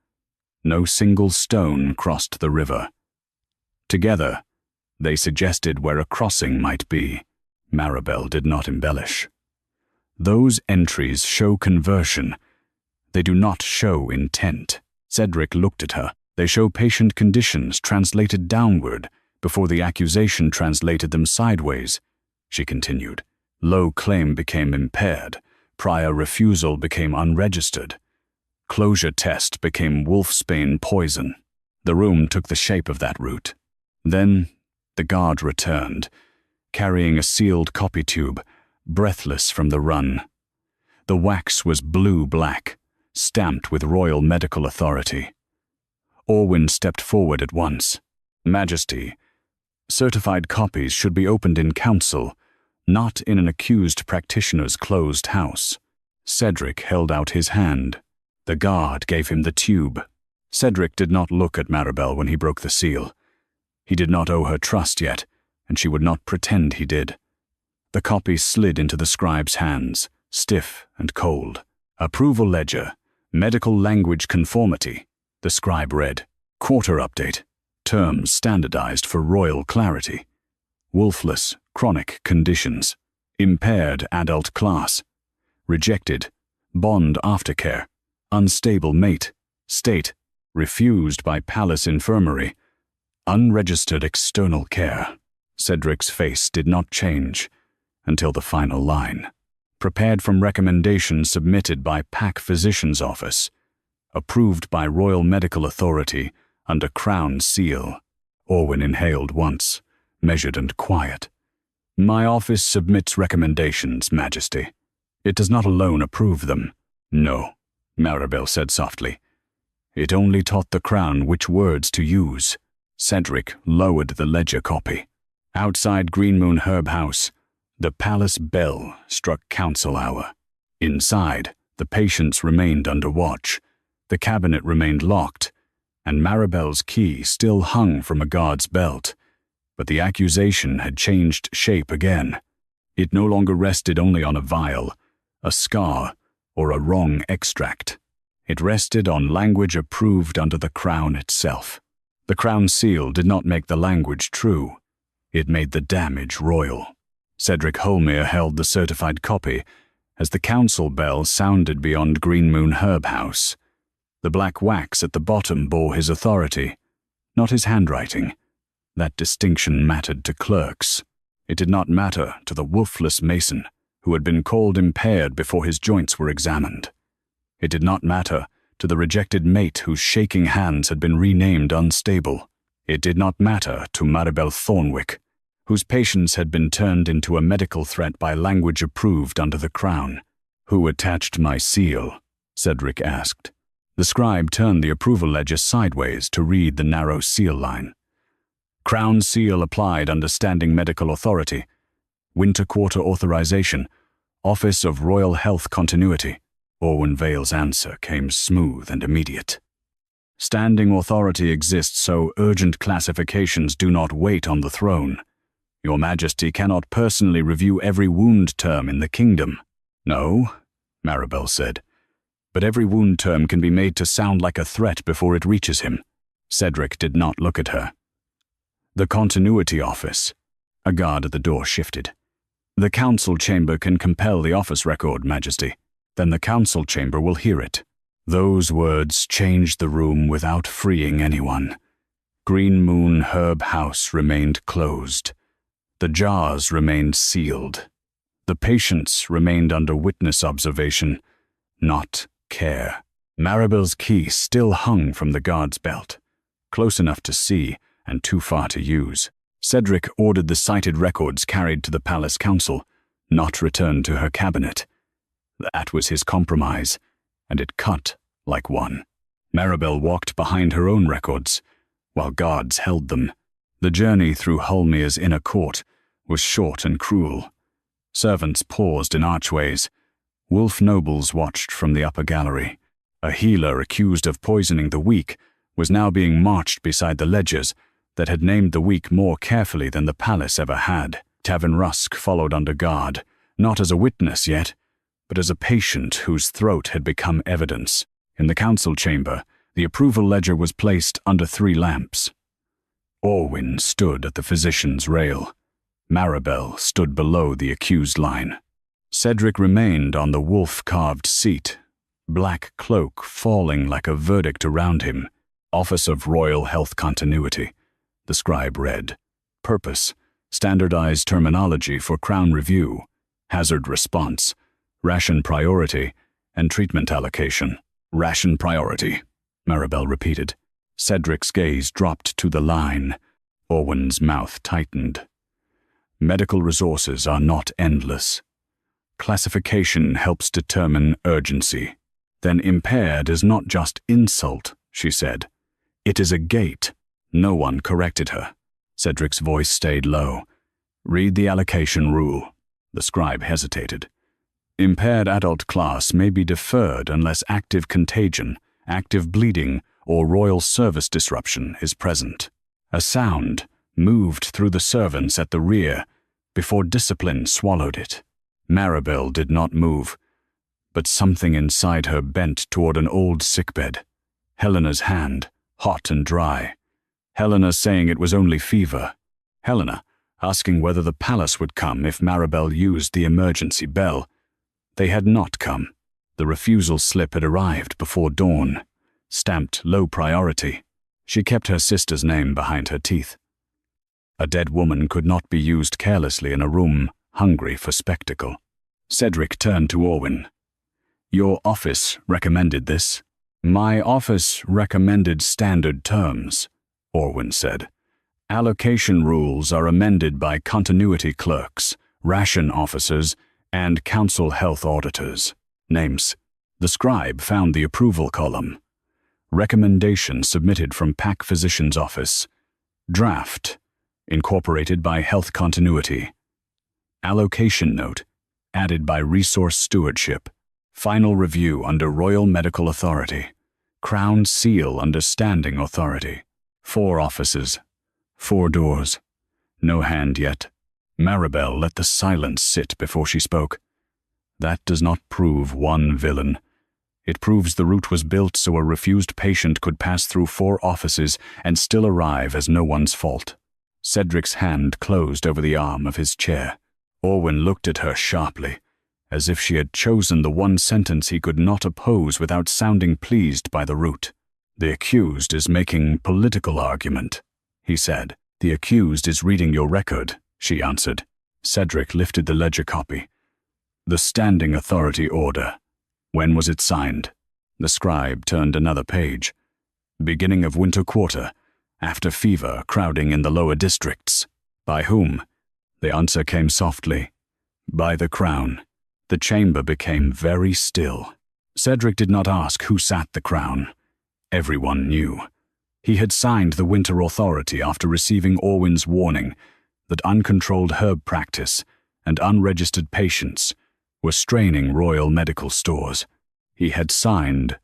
S1: No single stone crossed the river. Together, they suggested where a crossing might be. Maribel did not embellish. Those entries show conversion. They do not show intent. Cedric looked at her. They show patient conditions translated downward before the accusation translated them sideways. She continued. Low claim became impaired. Prior refusal became unregistered. Closure test became wolfsbane poison. The room took the shape of that route. Then the guard returned, carrying a sealed copy tube, breathless from the run. The wax was blue-black, stamped with royal medical authority. Orwyn stepped forward at once. Majesty, certified copies should be opened in council, not in an accused practitioner's closed house. Cedric held out his hand. The guard gave him the tube. Cedric did not look at Maribel when he broke the seal. He did not owe her trust yet, and she would not pretend he did. The copy slid into the scribe's hands, stiff and cold. Approval ledger, medical language conformity. The scribe read. Quarter update. Terms standardized for royal clarity. Wolfless, chronic conditions. Impaired adult class. Rejected. Bond aftercare. Unstable mate. State. Refused by palace infirmary. Unregistered external care. Cedric's face did not change until the final line. Prepared from recommendations submitted by Pack Physician's Office. Approved by Royal Medical Authority under Crown Seal. Orwyn inhaled once, measured and quiet. My office submits recommendations, Majesty. It does not alone approve them. No, Maribel said softly. It only taught the Crown which words to use. Cedric lowered the ledger copy. Outside Greenmoon Herb House, the palace bell struck council hour. Inside, the patients remained under watch. The cabinet remained locked, and Maribel's key still hung from a guard's belt. But the accusation had changed shape again. It no longer rested only on a vial, a scar, or a wrong extract. It rested on language approved under the Crown itself. The Crown seal did not make the language true. It made the damage royal. Cedric Hollmere held the certified copy as the council bell sounded beyond Greenmoon Herb House. The black wax at the bottom bore his authority, not his handwriting. That distinction mattered to clerks. It did not matter to the wolfless mason who had been called impaired before his joints were examined. It did not matter to the rejected mate whose shaking hands had been renamed unstable. It did not matter to Maribel Thornwick, whose patience had been turned into a medical threat by language approved under the Crown. Who attached my seal? Cedric asked. The scribe turned the approval ledger sideways to read the narrow seal line. Crown seal applied under standing medical authority. Winter quarter authorization. Office of Royal Health Continuity. Orwyn Vale's answer came smooth and immediate. Standing authority exists so urgent classifications do not wait on the throne. Your Majesty cannot personally review every wound term in the kingdom. No, Maribel said. But every wound term can be made to sound like a threat before it reaches him. Cedric did not look at her. The continuity office. A guard at the door shifted. The council chamber can compel the office record, Majesty. Then the council chamber will hear it. Those words changed the room without freeing anyone. Greenmoon Herb House remained closed. The jars remained sealed. The patients remained under witness observation, not care. Maribel's key still hung from the guard's belt, close enough to see and too far to use. Cedric ordered the cited records carried to the palace council, not returned to her cabinet. That was his compromise, and it cut like one. Maribel walked behind her own records, while guards held them. The journey through Hollmere's inner court was short and cruel. Servants paused in archways. Wolf nobles watched from the upper gallery. A healer accused of poisoning the weak was now being marched beside the ledgers that had named the weak more carefully than the palace ever had. Tavern Rusk followed under guard, not as a witness yet, but as a patient whose throat had become evidence. In the council chamber, the approval ledger was placed under 3 lamps. Orwyn stood at the physician's rail. Maribel stood below the accused line. Cedric remained on the wolf-carved seat, black cloak falling like a verdict around him. Office of Royal Health Continuity. The scribe read. Purpose: standardized terminology for Crown review, hazard response, ration priority, and treatment allocation. Ration priority, Maribel repeated. Cedric's gaze dropped to the line. Orwin's mouth tightened. Medical resources are not endless. Classification helps determine urgency. Then impaired is not just insult, she said. It is a gate. No one corrected her. Cedric's voice stayed low. Read the allocation rule. The scribe hesitated. Impaired adult class may be deferred unless active contagion, active bleeding, or royal service disruption is present. A sound moved through the servants at the rear before discipline swallowed it. Maribel did not move, but something inside her bent toward an old sickbed. Helena's hand, hot and dry. Helena saying it was only fever. Helena asking whether the palace would come if Maribel used the emergency bell. They had not come. The refusal slip had arrived before dawn, stamped low priority. She kept her sister's name behind her teeth. A dead woman could not be used carelessly in a room hungry for spectacle. Cedric turned to Orwin. Your office recommended this? My office recommended standard terms, Orwin said. Allocation rules are amended by continuity clerks, ration officers, and council health auditors. Names. The scribe found the approval column. Recommendation submitted from PAC Physician's office. Draft. Incorporated by Health Continuity. Allocation note. Added by Resource Stewardship. Final review under Royal Medical Authority. Crown seal under Standing Authority. 4 offices. 4 doors. No hand yet. Maribel let the silence sit before she spoke. That does not prove one villain. It proves the route was built so a refused patient could pass through 4 offices and still arrive as no one's fault. Cedric's hand closed over the arm of his chair. Orwin looked at her sharply, as if she had chosen the one sentence he could not oppose without sounding pleased by the route. The accused is making political argument, he said. The accused is reading your record, she answered. Cedric lifted the ledger copy. The Standing Authority order. When was it signed? The scribe turned another page. Beginning of winter quarter, after fever crowding in the lower districts. By whom? The answer came softly. By the Crown. The chamber became very still. Cedric did not ask who sat the Crown. Everyone knew. He had signed the Winter Authority after receiving Orwin's warning that uncontrolled herb practice and unregistered patients were straining royal medical stores. He had signed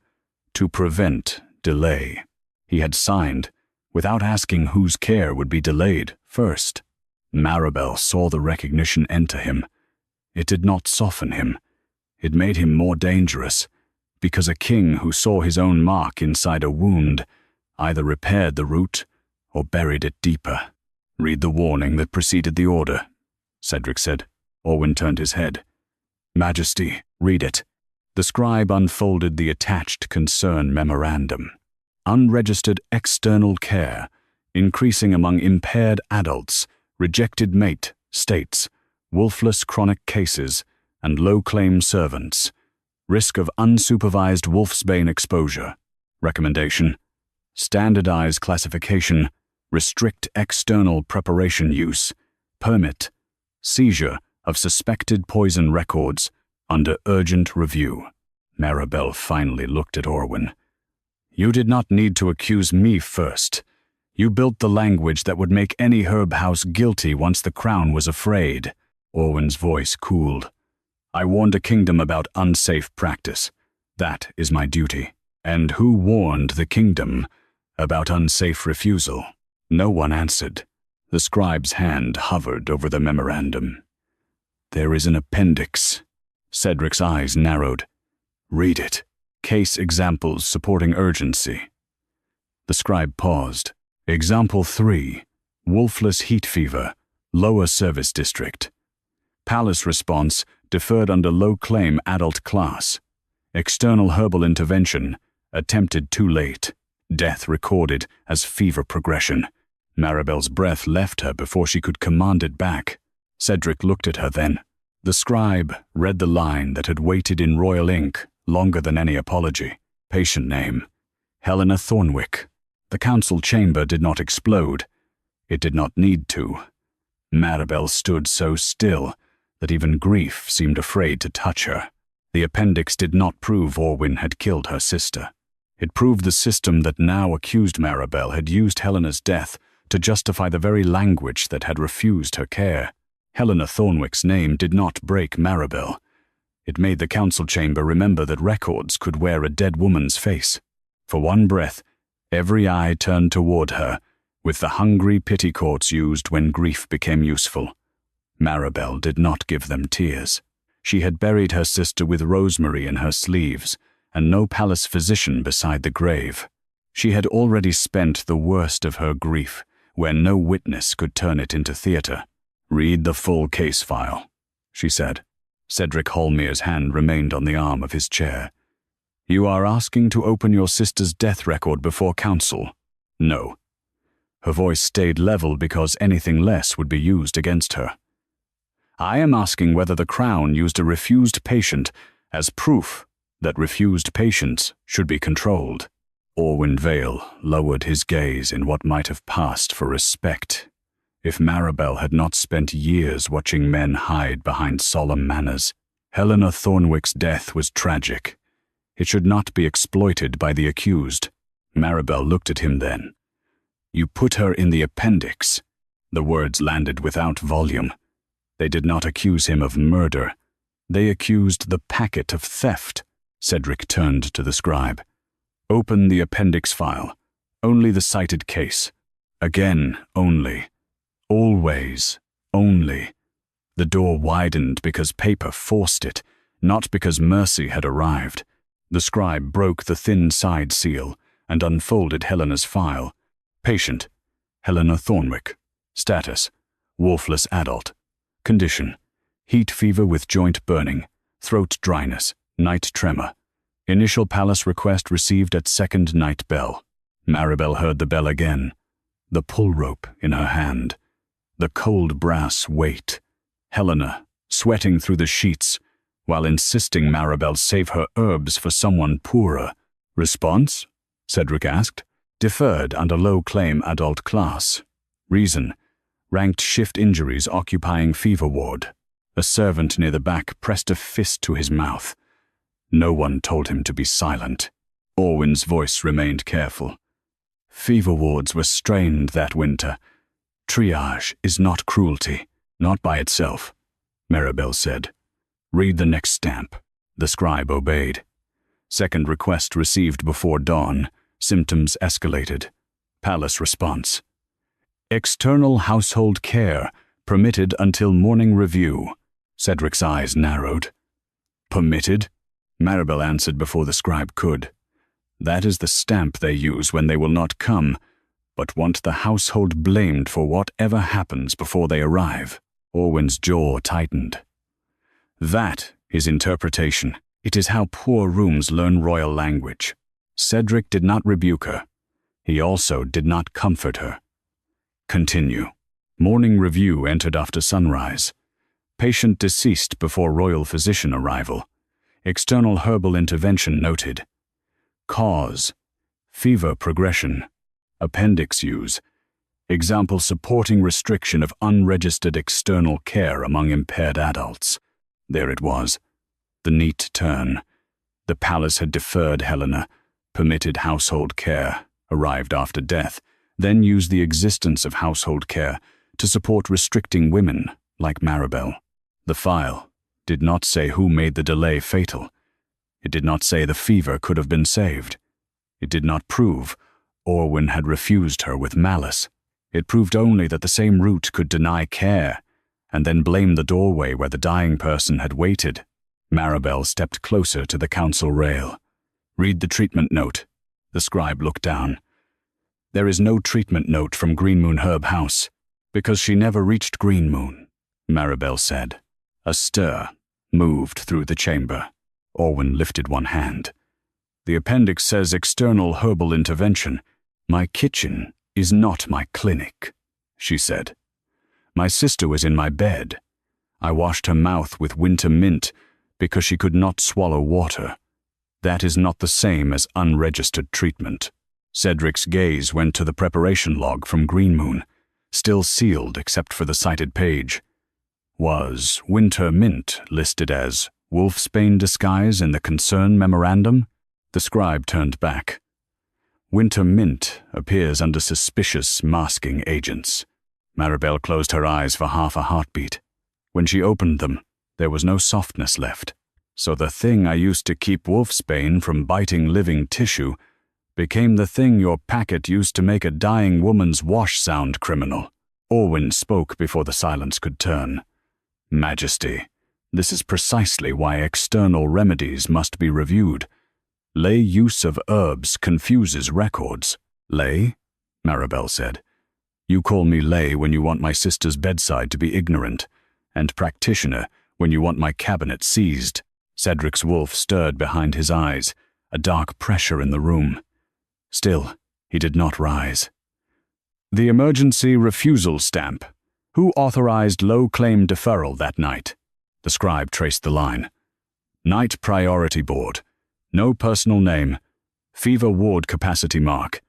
S1: to prevent delay. He had signed without asking whose care would be delayed first. Maribel saw the recognition enter him. It did not soften him. It made him more dangerous, because a king who saw his own mark inside a wound either repaired the root or buried it deeper. Read the warning that preceded the order, Cedric said. Orwin turned his head. Majesty, read it. The scribe unfolded the attached concern memorandum. Unregistered external care, increasing among impaired adults, rejected mate, states, wolfless chronic cases, and low-claim servants. Risk of unsupervised wolfsbane exposure. Recommendation: standardize classification, restrict external preparation use, permit, seizure of suspected poison records under urgent review. Maribel finally looked at Orwin. You did not need to accuse me first. You built the language that would make any herb house guilty once the Crown was afraid. Orwin's voice cooled. I warned a kingdom about unsafe practice. That is my duty. And who warned the kingdom about unsafe refusal? No one answered. The scribe's hand hovered over the memorandum. There is an appendix. Cedric's eyes narrowed. Read it. Case examples supporting urgency. The scribe paused. Example 3. Wolfless heat fever, lower service district. Palace response, deferred under low-claim adult class. External herbal intervention, attempted too late. Death recorded as fever progression. Maribel's breath left her before she could command it back. Cedric looked at her then. The scribe read the line that had waited in royal ink longer than any apology. Patient name, Helena Thornwick. The council chamber did not explode. It did not need to. Maribel stood so still that even grief seemed afraid to touch her. The appendix did not prove Orwyn had killed her sister. It proved the system that now accused Maribel had used Helena's death to justify the very language that had refused her care. Helena Thornwick's name did not break Maribel. It made the council chamber remember that records could wear a dead woman's face. For one breath, every eye turned toward her, with the hungry pity courts used when grief became useful. Maribel did not give them tears. She had buried her sister with rosemary in her sleeves, and no palace physician beside the grave. She had already spent the worst of her grief, where no witness could turn it into theater. "Read the full case file," she said. Cedric Hollmere's hand remained on the arm of his chair. "You are asking to open your sister's death record before council?" "No." Her voice stayed level because anything less would be used against her. "I am asking whether the Crown used a refused patient as proof that refused patients should be controlled." Orwyn Vale lowered his gaze in what might have passed for respect, if Maribel had not spent years watching men hide behind solemn manners. Helena Thornwick's death was tragic. It should not be exploited by the accused. Maribel looked at him then. "You put her in the appendix." The words landed without volume. They did not accuse him of murder. They accused the packet of theft. Cedric turned to the scribe. "Open the appendix file. Only the cited case. Again, only. Always, only." The door widened because paper forced it, not because mercy had arrived. The scribe broke the thin side seal and unfolded Helena's file. Patient, Helena Thornwick. Status, wolfless adult. Condition, heat fever with joint burning, throat dryness, night tremor. Initial palace request received at second night bell. Maribel heard the bell again. The pull rope in her hand. The cold brass weight. Helena, sweating through the sheets, while insisting Maribel save her herbs for someone poorer. "Response?" Cedric asked. "Deferred under low-claim adult class. Reason, ranked shift injuries occupying fever ward." A servant near the back pressed a fist to his mouth. No one told him to be silent. Orwyn's voice remained careful. "Fever wards were strained that winter. Triage is not cruelty, not by itself," Maribel said. "Read the next stamp." The scribe obeyed. Second request received before dawn. Symptoms escalated. Palace response. External household care permitted until morning review. Cedric's eyes narrowed. "Permitted?" Maribel answered before the scribe could. "That is the stamp they use when they will not come, but want the household blamed for whatever happens before they arrive." Orwyn's jaw tightened. "That is interpretation. It is how poor rooms learn royal language." Cedric did not rebuke her. He also did not comfort her. "Continue." Morning review entered after sunrise. Patient deceased before royal physician arrival. External herbal intervention noted. Cause, fever progression. Appendix use. Example supporting restriction of unregistered external care among impaired adults. There it was. The neat turn. The palace had deferred Helena, permitted household care, arrived after death, then used the existence of household care to support restricting women like Maribel. The file did not say who made the delay fatal. It did not say the fever could have been saved. It did not prove Orwyn had refused her with malice. It proved only that the same route could deny care and then blame the doorway where the dying person had waited. Maribel stepped closer to the council rail. "Read the treatment note." The scribe looked down. "There is no treatment note from Greenmoon Herb House, because she never reached Greenmoon," Maribel said. A stir. moved through the chamber. Orwin lifted one hand. The appendix says external herbal intervention. My kitchen is not my clinic, she said. My sister was in my bed. I washed her mouth with winter mint because she could not swallow water. That is not the same as unregistered treatment. Cedric's gaze went to the preparation log from Greenmoon, still sealed except for the cited page. Was winter mint listed as wolfsbane disguise in the concern memorandum? The scribe turned back. Winter mint appears under suspicious masking agents. Maribel closed her eyes for half a heartbeat. When she opened them, there was no softness left. So the thing I used to keep wolfsbane from biting living tissue became the thing your packet used to make a dying woman's wash sound criminal. Orwin spoke before the silence could turn. Majesty, this is precisely why external remedies must be reviewed. Lay use of herbs confuses records. Lay? Maribel said. You call me lay when you want my sister's bedside to be ignorant, and practitioner when you want my cabinet seized. Cedric's wolf stirred behind his eyes, a dark pressure in the room. Still, he did not rise. The emergency refusal stamp. Who authorized low claim deferral that night? The scribe traced the line. Night priority board. No personal name. Fever ward capacity mark.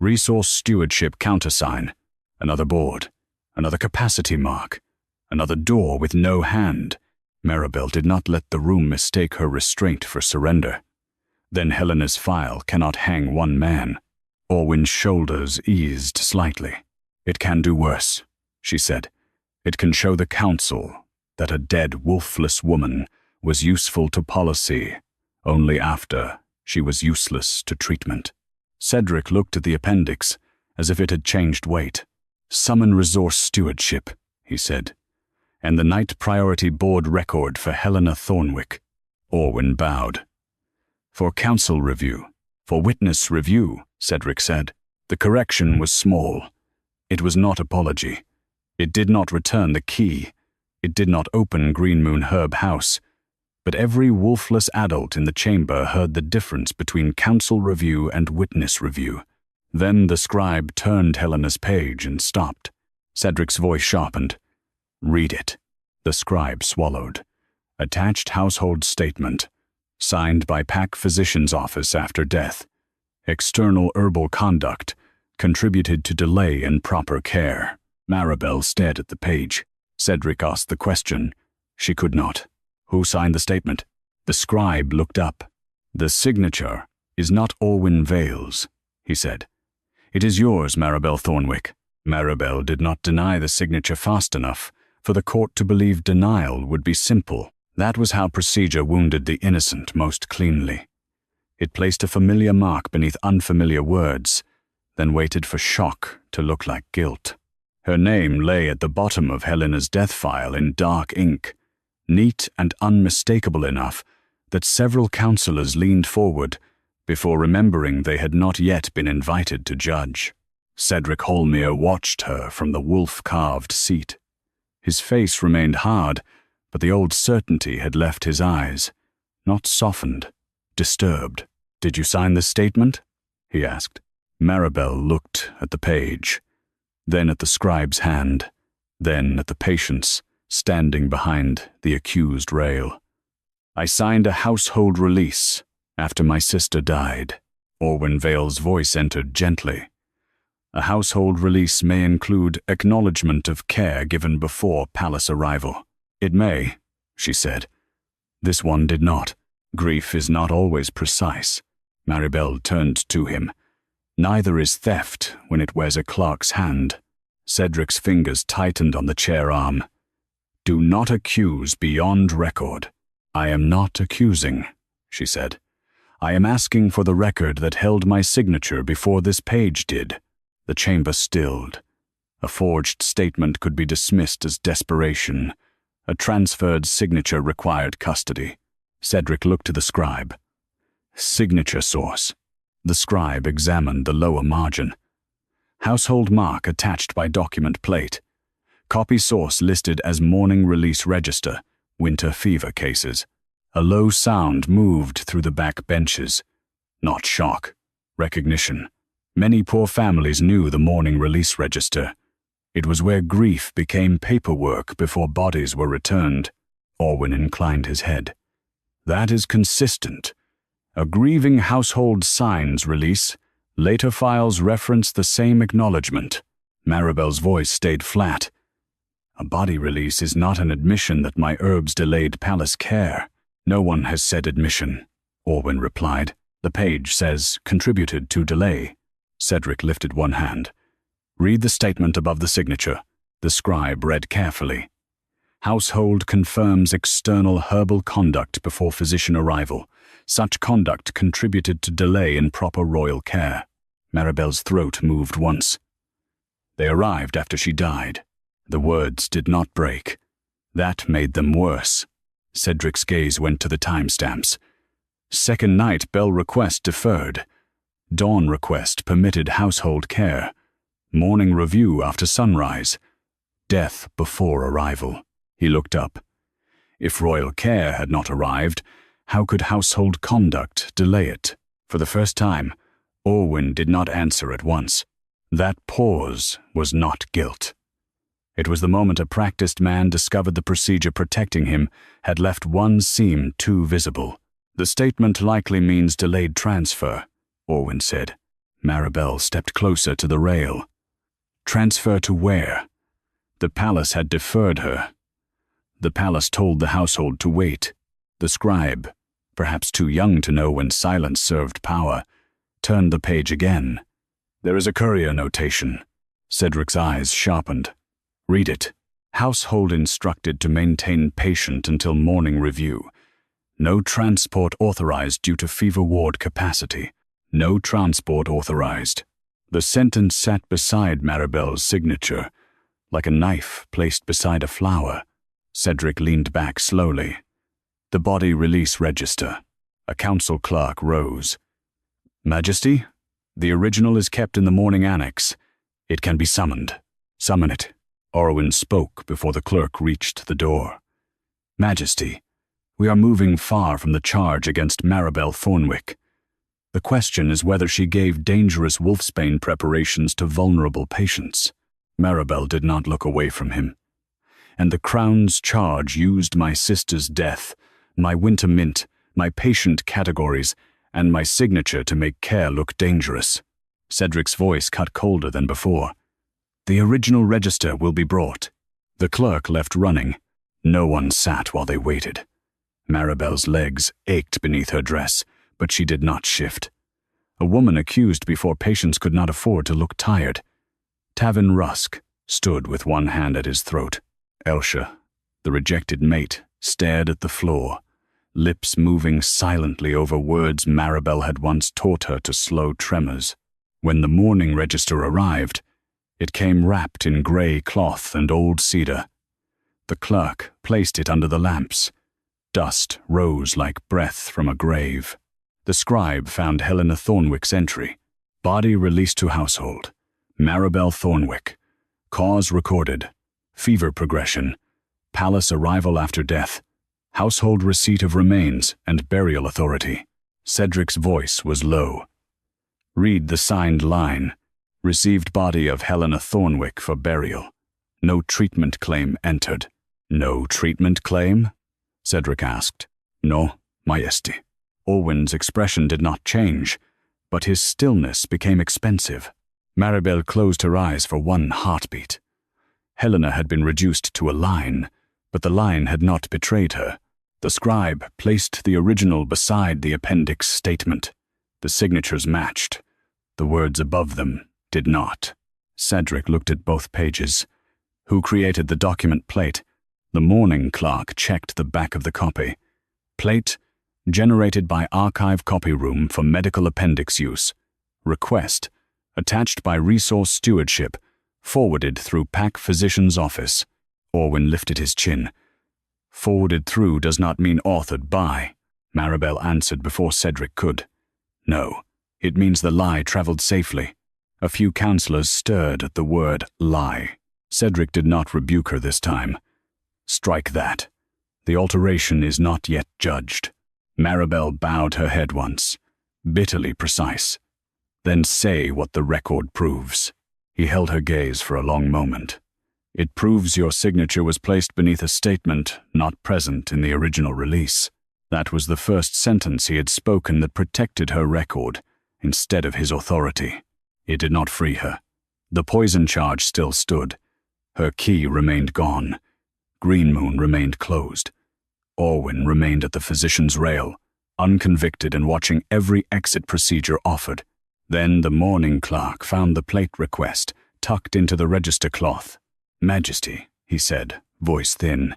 S1: Resource stewardship countersign. Another board. Another capacity mark. Another door with no hand. Maribel did not let the room mistake her restraint for surrender. Then Helena's file cannot hang one man. Orwin's shoulders eased slightly. It can do worse, she said. It can show the council that a dead wolfless woman was useful to policy only after she was useless to treatment. Cedric looked at the appendix as if it had changed weight. Summon resource stewardship, he said, and the night priority board record for Helena Thornwick. Orwin bowed. For council review, for witness review, Cedric said. The correction was small. It was not apology. It did not return the key. It did not open Greenmoon Herb House. But every wolfless adult in the chamber heard the difference between council review and witness review. Then the scribe turned Helena's page and stopped. Cedric's voice sharpened. Read it. The scribe swallowed. Attached household statement. Signed by Pack Physician's Office after death. External herbal conduct contributed to delay in proper care. Maribel stared at the page. Cedric asked the question. She could not. Who signed the statement? The scribe looked up. The signature is not Orwin Vale's, he said. It is yours, Maribel Thornwick. Maribel did not deny the signature fast enough for the court to believe denial would be simple. That was how procedure wounded the innocent most cleanly. It placed a familiar mark beneath unfamiliar words, then waited for shock to look like guilt. Her name lay at the bottom of Helena's death file in dark ink, neat and unmistakable enough that several counselors leaned forward before remembering they had not yet been invited to judge. Cedric Hollmere watched her from the wolf-carved seat. His face remained hard, but the old certainty had left his eyes, not softened, disturbed. Did you sign the statement? He asked. Maribel looked at the page, then at the scribe's hand, then at the patient's, standing behind the accused rail. I signed a household release after my sister died. Orwin Vale's voice entered gently. A household release may include acknowledgement of care given before palace arrival. It may, she said. This one did not. Grief is not always precise. Maribel turned to him. Neither is theft when it wears a clerk's hand. Cedric's fingers tightened on the chair arm. Do not accuse beyond record. I am not accusing, she said. I am asking for the record that held my signature before this page did. The chamber stilled. A forged statement could be dismissed as desperation. A transferred signature required custody. Cedric looked to the scribe. Signature source. The scribe examined the lower margin. Household mark attached by document plate. Copy source listed as morning release register, winter fever cases. A low sound moved through the back benches. Not shock, recognition. Many poor families knew the morning release register. It was where grief became paperwork before bodies were returned. Orwin inclined his head. That is consistent. A grieving household signs release. Later files reference the same acknowledgement. Maribel's voice stayed flat. A body release is not an admission that my herbs delayed palace care. No one has said admission, Orwin replied. The page says contributed to delay. Cedric lifted one hand. Read the statement above the signature. The scribe read carefully. Household confirms external herbal conduct before physician arrival. Such conduct contributed to delay in proper royal care. Maribel's throat moved once. They arrived after she died. The words did not break. That made them worse. Cedric's gaze went to the timestamps. Second night bell request deferred. Dawn request permitted household care. Morning review after sunrise. Death before arrival. He looked up. If royal care had not arrived, how could household conduct delay it? For the first time, Orwin did not answer at once. That pause was not guilt. It was the moment a practiced man discovered the procedure protecting him had left one seam too visible. The statement likely means delayed transfer, Orwin said. Maribel stepped closer to the rail. Transfer to where? The palace had deferred her. The palace told the household to wait. The scribe, perhaps too young to know when silence served power, turned the page again. There is a courier notation. Cedric's eyes sharpened. Read it. Household instructed to maintain patient until morning review. No transport authorized due to fever ward capacity. No transport authorized. The sentence sat beside Maribel's signature, like a knife placed beside a flower. Cedric leaned back slowly. The body release register. A council clerk rose. Majesty, the original is kept in the morning annex. It can be summoned. Summon it. Orwin spoke before the clerk reached the door. Majesty, we are moving far from the charge against Maribel Thornwick. The question is whether she gave dangerous wolfsbane preparations to vulnerable patients. Maribel did not look away from him. And the Crown's charge used my sister's death, my winter mint, my patient categories, and my signature to make care look dangerous. Cedric's voice cut colder than before. The original register will be brought. The clerk left running. No one sat while they waited. Maribel's legs ached beneath her dress, but she did not shift. A woman accused before patients could not afford to look tired. Tavin Rusk stood with one hand at his throat. Elsha, the rejected mate, stared at the floor, lips moving silently over words Maribel had once taught her to slow tremors. When the morning register arrived, it came wrapped in grey cloth and old cedar. The clerk placed it under the lamps. Dust rose like breath from a grave. The scribe found Helena Thornwick's entry. Body released to household. Maribel Thornwick. Cause recorded. Fever progression. Palace arrival after death. Household receipt of remains and burial authority. Cedric's voice was low. Read the signed line. Received body of Helena Thornwick for burial. No treatment claim entered. No treatment claim? Cedric asked. No, Majesty. Orwin's expression did not change, but his stillness became expensive. Maribel closed her eyes for one heartbeat. Helena had been reduced to a line, but the line had not betrayed her. The scribe placed the original beside the appendix statement. The signatures matched. The words above them did not. Cedric looked at both pages. Who created the document plate? The morning clerk checked the back of the copy. Plate, generated by Archive Copy Room for medical appendix use. Request, attached by Resource Stewardship, forwarded through Pack Physician's office. Orwin lifted his chin. Forwarded through does not mean authored by. Maribel answered before Cedric could. No, it means the lie traveled safely. A few counselors stirred at the word lie. Cedric did not rebuke her this time. Strike that. The alteration is not yet judged. Maribel bowed her head once, bitterly precise. Then say what the record proves. He held her gaze for a long moment. It proves your signature was placed beneath a statement not present in the original release. That was the first sentence he had spoken that protected her record instead of his authority. It did not free her. The poison charge still stood. Her key remained gone. Greenmoon remained closed. Orwyn remained at the physician's rail, unconvicted and watching every exit procedure offered. Then the morning clerk found the plate request tucked into the register cloth. "Majesty," he said, voice thin.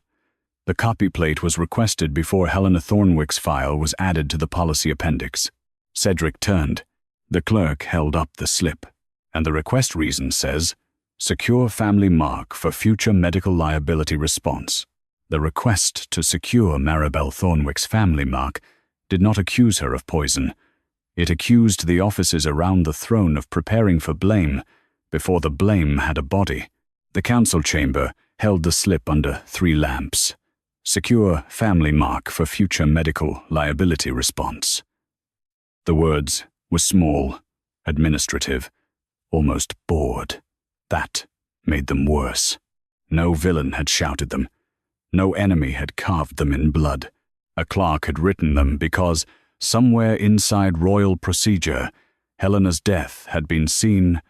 S1: The copy plate was requested before Helena Thornwick's file was added to the policy appendix. Cedric turned. The clerk held up the slip. "And the request reason says, secure family mark for future medical liability response." The request to secure Maribel Thornwick's family mark did not accuse her of poison. It accused the officers around the throne of preparing for blame before the blame had a body. The council chamber held the slip under 3 lamps. Secure family mark for future medical liability response. The words were small, administrative, almost bored. That made them worse. No villain had shouted them. No enemy had carved them in blood. A clerk had written them because, somewhere inside royal procedure, Helena's death had been seen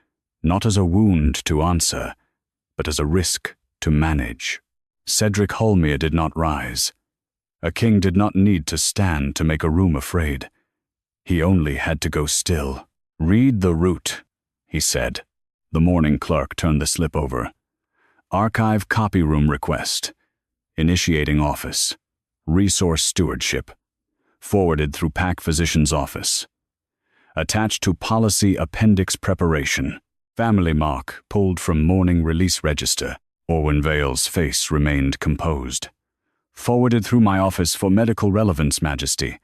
S1: not as a wound to answer, but as a risk to manage. Cedric Hollmere did not rise. A king did not need to stand to make a room afraid. He only had to go still. "Read the route," he said. The morning clerk turned the slip over. "Archive copy room request. Initiating office. Resource stewardship. Forwarded through PAC physician's office. Attached to policy appendix preparation. Family mark pulled from morning release register." Orwyn Vale's face remained composed. "Forwarded through my office for medical relevance, Majesty.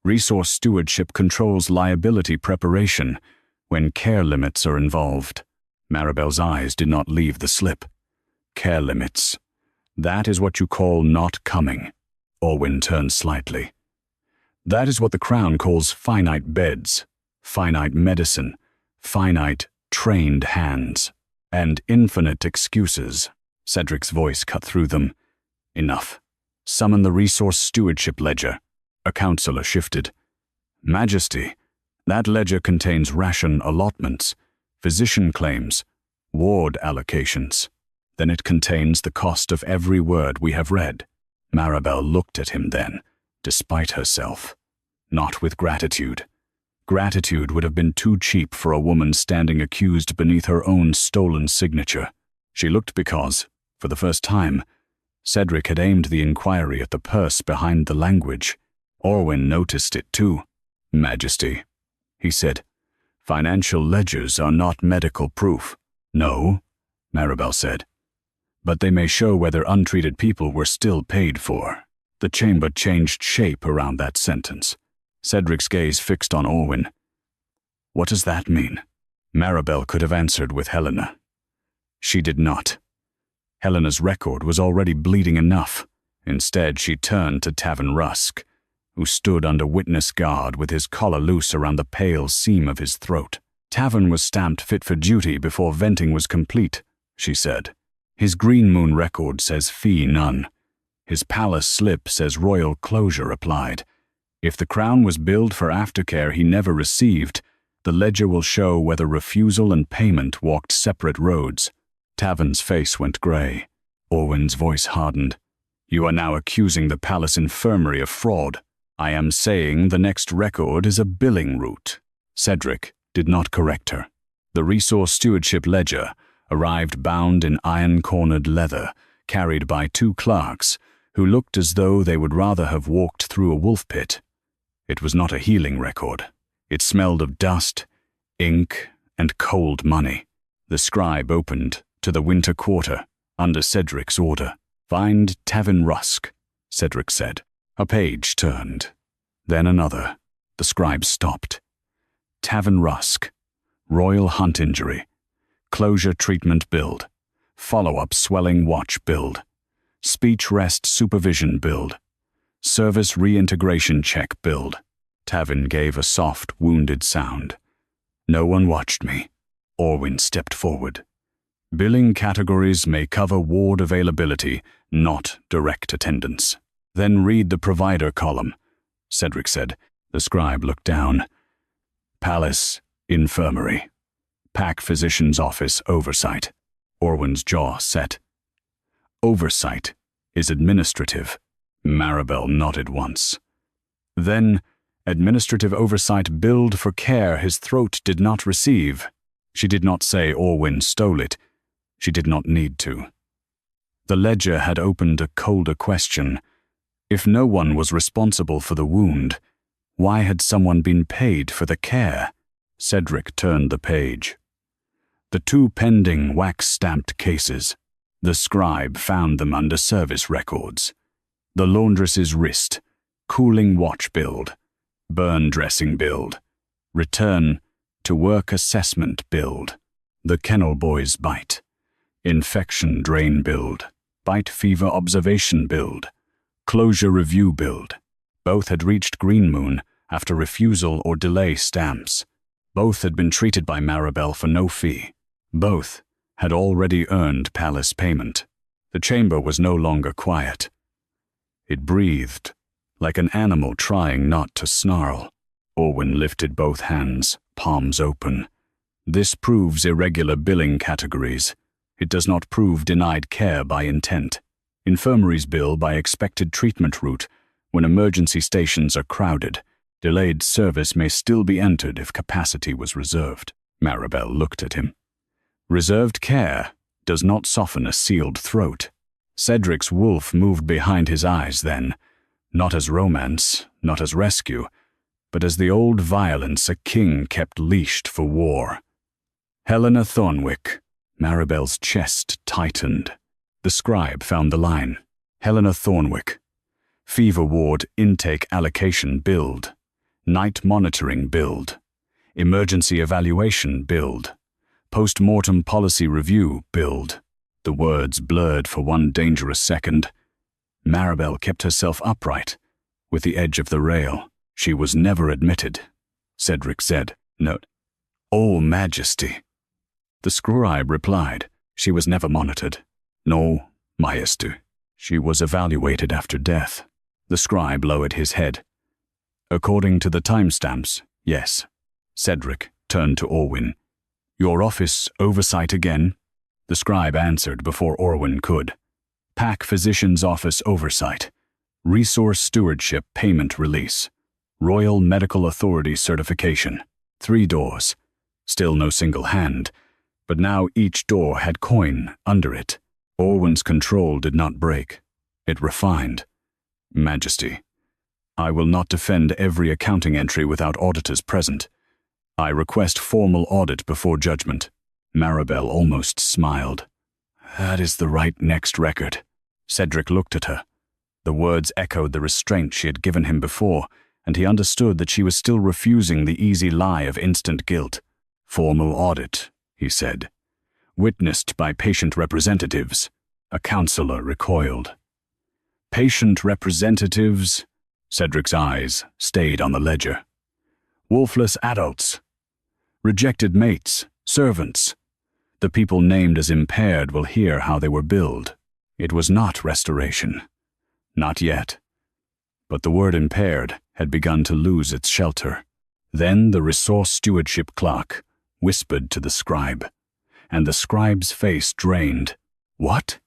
S1: Resource stewardship controls liability preparation when care limits are involved." Maribel's eyes did not leave the slip. "Care limits. That is what you call not coming." Orwyn turned slightly. "That is what the Crown calls finite beds, finite medicine, finite trained hands, and infinite excuses." Cedric's voice cut through them. "Enough. Summon the resource stewardship ledger." A councillor shifted. "Majesty, that ledger contains ration allotments, physician claims, ward allocations. Then it contains the cost of every word we have read." Maribel looked at him then, despite herself. Not with gratitude. Gratitude would have been too cheap for a woman standing accused beneath her own stolen signature. She looked because, for the first time, Cedric had aimed the inquiry at the purse behind the language. Orwyn noticed it too. "Majesty," he said, "financial ledgers are not medical proof." "No," Maribel said, "but they may show whether untreated people were still paid for." The chamber changed shape around that sentence. Cedric's gaze fixed on Orwyn. "What does that mean?" Maribel could have answered with Helena. She did not. Helena's record was already bleeding enough. Instead, she turned to Tavern Rusk, who stood under witness guard with his collar loose around the pale seam of his throat. "Tavern was stamped fit for duty before venting was complete," she said. "His Greenmoon record says fee none. His palace slip says royal closure applied. If the Crown was billed for aftercare he never received, the ledger will show whether refusal and payment walked separate roads." Tavern's face went grey. Orwyn's voice hardened. "You are now accusing the palace infirmary of fraud. I am saying the next record is a billing route." Cedric did not correct her. The resource stewardship ledger arrived bound in iron-cornered leather, carried by 2 clerks who looked as though they would rather have walked through a wolf pit. It was not a healing record. It smelled of dust, ink, and cold money. The scribe opened to the winter quarter under Cedric's order. "Find Tavern Rusk," Cedric said. A page turned. Then another. The scribe stopped. "Tavern Rusk. Royal hunt injury. Closure treatment build. Follow-up swelling watch build. Speech rest supervision build. Service reintegration check build. Tavin gave a soft, wounded sound. No one watched me. Orwin stepped forward. Billing categories may cover ward availability, not direct attendance. Then read the provider column, Cedric said. The scribe looked down. Palace, infirmary. Pack physician's office, oversight. Orwin's jaw set. Oversight is administrative. Maribel nodded once. Then, administrative oversight billed for care his throat did not receive. She did not say Orwin stole it. She did not need to. The ledger had opened a colder question. If no one was responsible for the wound, why had someone been paid for the care? Cedric turned the page. The 2 pending wax-stamped cases. The scribe found them under service records. The laundress's wrist, cooling watch build, burn dressing build, return to work assessment build, the kennel boy's bite, infection drain build, bite fever observation build, closure review build. Both had reached Greenmoon after refusal or delay stamps. Both had been treated by Maribel for no fee. Both had already earned palace payment. The chamber was no longer quiet. It breathed, like an animal trying not to snarl. Orwin lifted both hands, palms open. This proves irregular billing categories. It does not prove denied care by intent. Infirmaries bill by expected treatment route when emergency stations are crowded. Delayed service may still be entered if capacity was reserved. Maribel looked at him. Reserved care does not soften a sealed throat. Cedric's wolf moved behind his eyes then, not as romance, not as rescue, but as the old violence a king kept leashed for war. Helena Thornwick. Maribel's chest tightened. The scribe found the line. Helena Thornwick. Fever ward intake allocation build. Night monitoring build. Emergency evaluation build. Post-mortem policy review build. The words blurred for one dangerous second. Maribel kept herself upright, with the edge of the rail. She was never admitted, Cedric said. Note, "All Majesty." The scribe replied, "She was never monitored." "No, Majesty." She was evaluated after death. The scribe lowered his head. "According to the timestamps, yes." Cedric turned to Orwin. "Your office oversight again?" The scribe answered before Orwin could. "Pack physician's office oversight. Resource stewardship payment release. Royal Medical Authority certification. 3 doors. Still no single hand, but now each door had coin under it. Orwin's control did not break. It refined. "Majesty, I will not defend every accounting entry without auditors present. I request formal audit before judgment." Maribel almost smiled. "That is the right next record." Cedric looked at her. The words echoed the restraint she had given him before, and he understood that she was still refusing the easy lie of instant guilt. "Formal audit," he said. "Witnessed by patient representatives." A counselor recoiled. "Patient representatives?" Cedric's eyes stayed on the ledger. "Wolfless adults. Rejected mates, servants. The people named as impaired will hear how they were billed. It was not restoration. Not yet. But the word impaired had begun to lose its shelter. Then the resource stewardship clerk whispered to the scribe, and the scribe's face drained. "What?"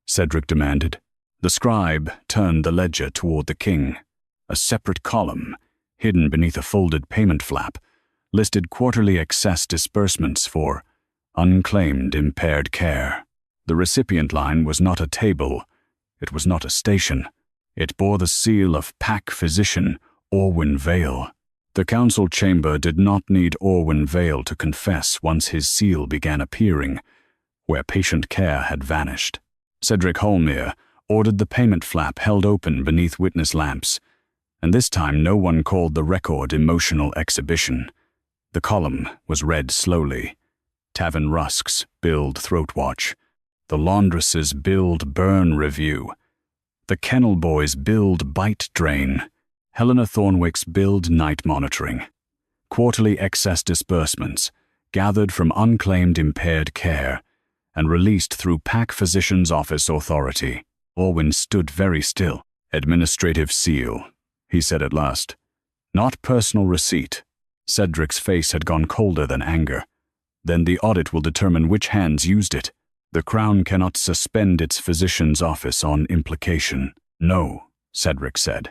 S1: Cedric demanded. The scribe turned the ledger toward the king. A separate column, hidden beneath a folded payment flap, listed quarterly excess disbursements for unclaimed impaired care. The recipient line was not a table. It was not a station. It bore the seal of Pack Physician Orwin Vale. The council chamber did not need Orwin Vale to confess once his seal began appearing, where patient care had vanished. Cedric Hollmere ordered the payment flap held open beneath witness lamps, and this time no one called the record emotional exhibition. The column was read slowly. Tavin Rusk's billed throat watch. The laundress's billed burn review. The Kennel Boys billed bite drain. Helena Thornwick's billed night monitoring. Quarterly excess disbursements, gathered from unclaimed impaired care, and released through PAC Physician's Office authority. Orwin stood very still. Administrative seal, he said at last. Not personal receipt. Cedric's face had gone colder than anger. Then the audit will determine which hands used it. The Crown cannot suspend its physician's office on implication. No, Cedric said.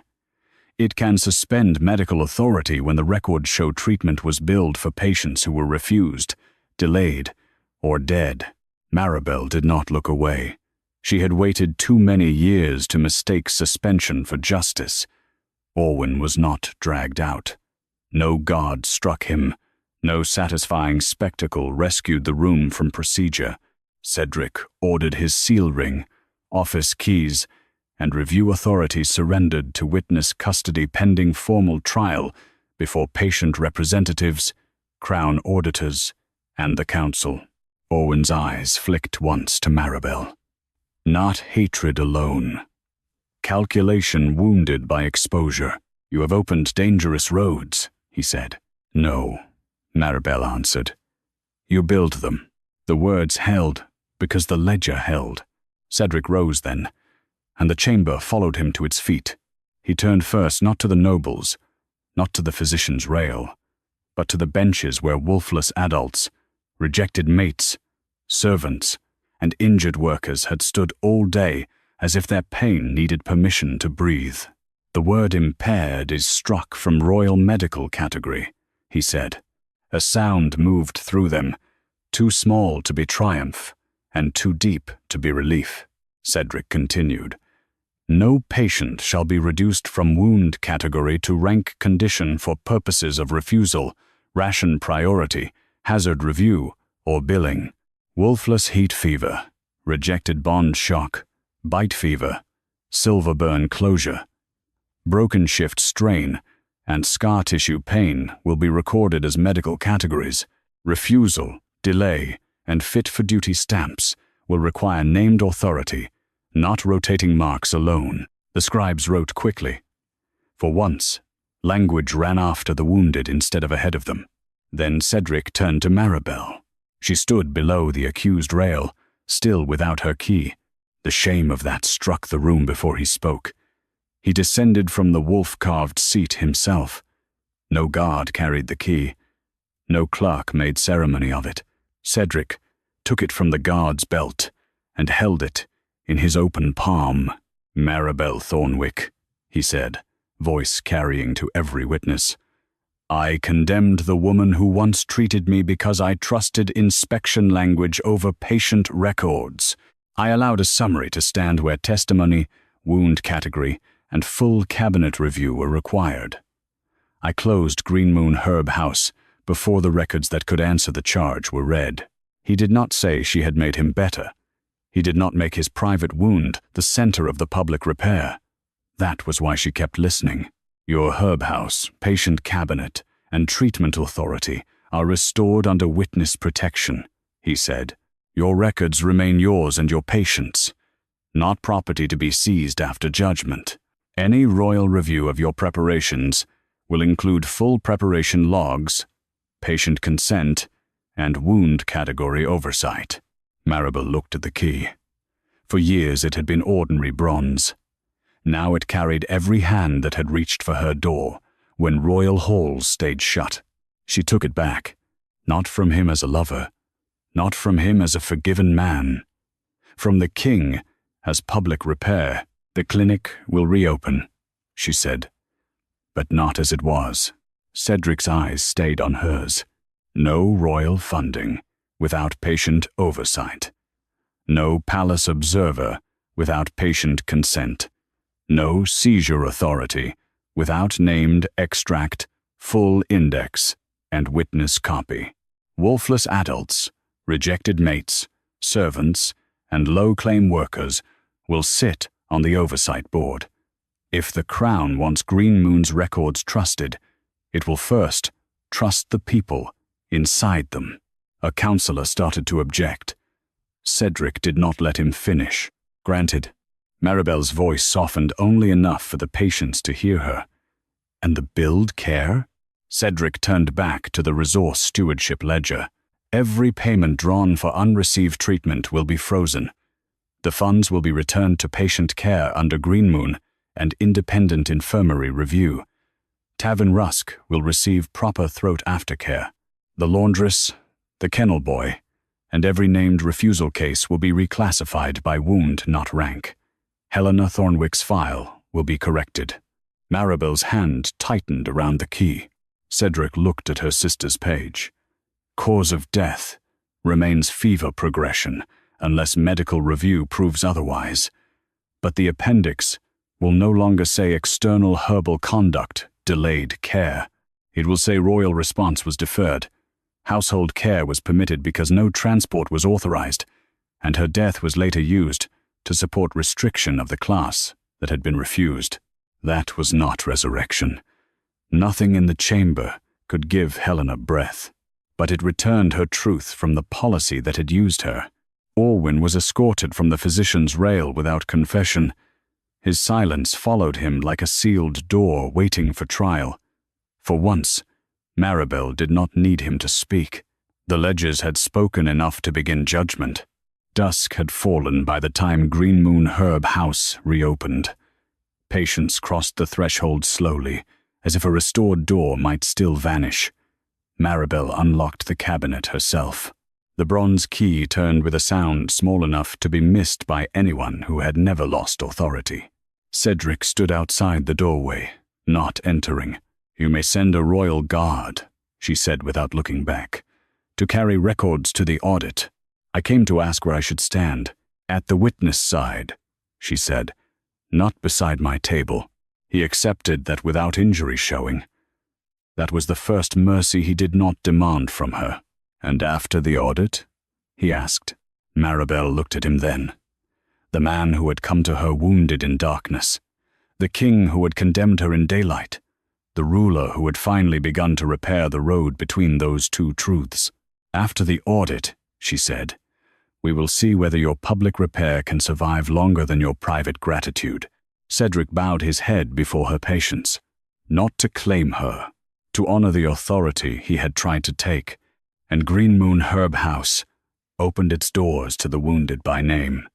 S1: It can suspend medical authority when the records show treatment was billed for patients who were refused, delayed, or dead. Maribel did not look away. She had waited too many years to mistake suspension for justice. Orwin was not dragged out. No god struck him. No satisfying spectacle rescued the room from procedure. Cedric ordered his seal ring, office keys, and review authority surrendered to witness custody pending formal trial before patient representatives, Crown auditors, and the council. Orwin's eyes flicked once to Maribel. Not hatred alone. Calculation wounded by exposure. You have opened dangerous roads, he said. No, Maribel answered. You billed them. The words held because the ledger held. Cedric rose then, and the chamber followed him to its feet. He turned first not to the nobles, not to the physician's rail, but to the benches where wolfless adults, rejected mates, servants, and injured workers had stood all day as if their pain needed permission to breathe. The word impaired is struck from royal medical category, he said. A sound moved through them, too small to be triumph, and too deep to be relief. Cedric continued. No patient shall be reduced from wound category to rank condition for purposes of refusal, ration priority, hazard review, or billing. Wolfless heat fever, rejected bond shock, bite fever, silver burn closure, broken shift strain, and scar tissue pain will be recorded as medical categories. Refusal, delay, and fit-for-duty stamps will require named authority, not rotating marks alone. The scribes wrote quickly. For once, language ran after the wounded instead of ahead of them. Then Cedric turned to Maribel. She stood below the accused rail, still without her key. The shame of that struck the room before he spoke. He descended from the wolf-carved seat himself. No guard carried the key. No clerk made ceremony of it. Cedric took it from the guard's belt and held it in his open palm. Maribel Thornwick, he said, voice carrying to every witness. I condemned the woman who once treated me because I trusted inspection language over patient records. I allowed a summary to stand where testimony, wound category, and full cabinet review were required. I closed Greenmoon Herb House before the records that could answer the charge were read. He did not say she had made him better. He did not make his private wound the center of the public repair. That was why she kept listening. Your herb house, patient cabinet, and treatment authority are restored under witness protection, he said. Your records remain yours and your patient's, not property to be seized after judgment. Any royal review of your preparations will include full preparation logs, patient consent, and wound category oversight. Maribel looked at the key. For years it had been ordinary bronze. Now it carried every hand that had reached for her door when royal halls stayed shut. She took it back, not from him as a lover, not from him as a forgiven man. From the king as public repair. The clinic will reopen, she said, but not as it was. Cedric's eyes stayed on hers. No royal funding without patient oversight. No palace observer without patient consent. No seizure authority without named extract, full index, and witness copy. Wolfless adults, rejected mates, servants, and low-claim workers will sit on the oversight board. If the Crown wants Greenmoon's records trusted, it will first trust the people inside them. A councillor started to object. Cedric did not let him finish. Granted, Maribel's voice softened only enough for the patients to hear her. And the billed care? Cedric turned back to the resource stewardship ledger. Every payment drawn for unreceived treatment will be frozen. The funds will be returned to patient care under Greenmoon and independent infirmary review. Tavern Rusk will receive proper throat aftercare. The laundress, the kennel boy, and every named refusal case will be reclassified by wound, not rank. Helena Thornwick's file will be corrected. Maribel's hand tightened around the key. Cedric looked at her sister's page. Cause of death remains fever progression unless medical review proves otherwise. But the appendix will no longer say external herbal conduct, delayed care. It will say royal response was deferred. Household care was permitted because no transport was authorized, and her death was later used to support restriction of the class that had been refused. That was not resurrection. Nothing in the chamber could give Helena breath, but it returned her truth from the policy that had used her. Orwin was escorted from the physician's rail without confession. His silence followed him like a sealed door waiting for trial. For once, Maribel did not need him to speak. The ledgers had spoken enough to begin judgment. Dusk had fallen by the time Greenmoon Herb House reopened. Patients crossed the threshold slowly, as if a restored door might still vanish. Maribel unlocked the cabinet herself. The bronze key turned with a sound small enough to be missed by anyone who had never lost authority. Cedric stood outside the doorway, not entering. "You may send a royal guard," she said without looking back, "to carry records to the audit. I came to ask where I should stand." "At the witness side," she said, "not beside my table." He accepted that without injury showing. That was the first mercy he did not demand from her. "And after the audit?" he asked. Maribel looked at him then. The man who had come to her wounded in darkness. The king who had condemned her in daylight. The ruler who had finally begun to repair the road between those two truths. "After the audit," she said, "we will see whether your public repair can survive longer than your private gratitude." Cedric bowed his head before her patience, not to claim her, to honor the authority he had tried to take, and Greenmoon Herb House opened its doors to the wounded by name.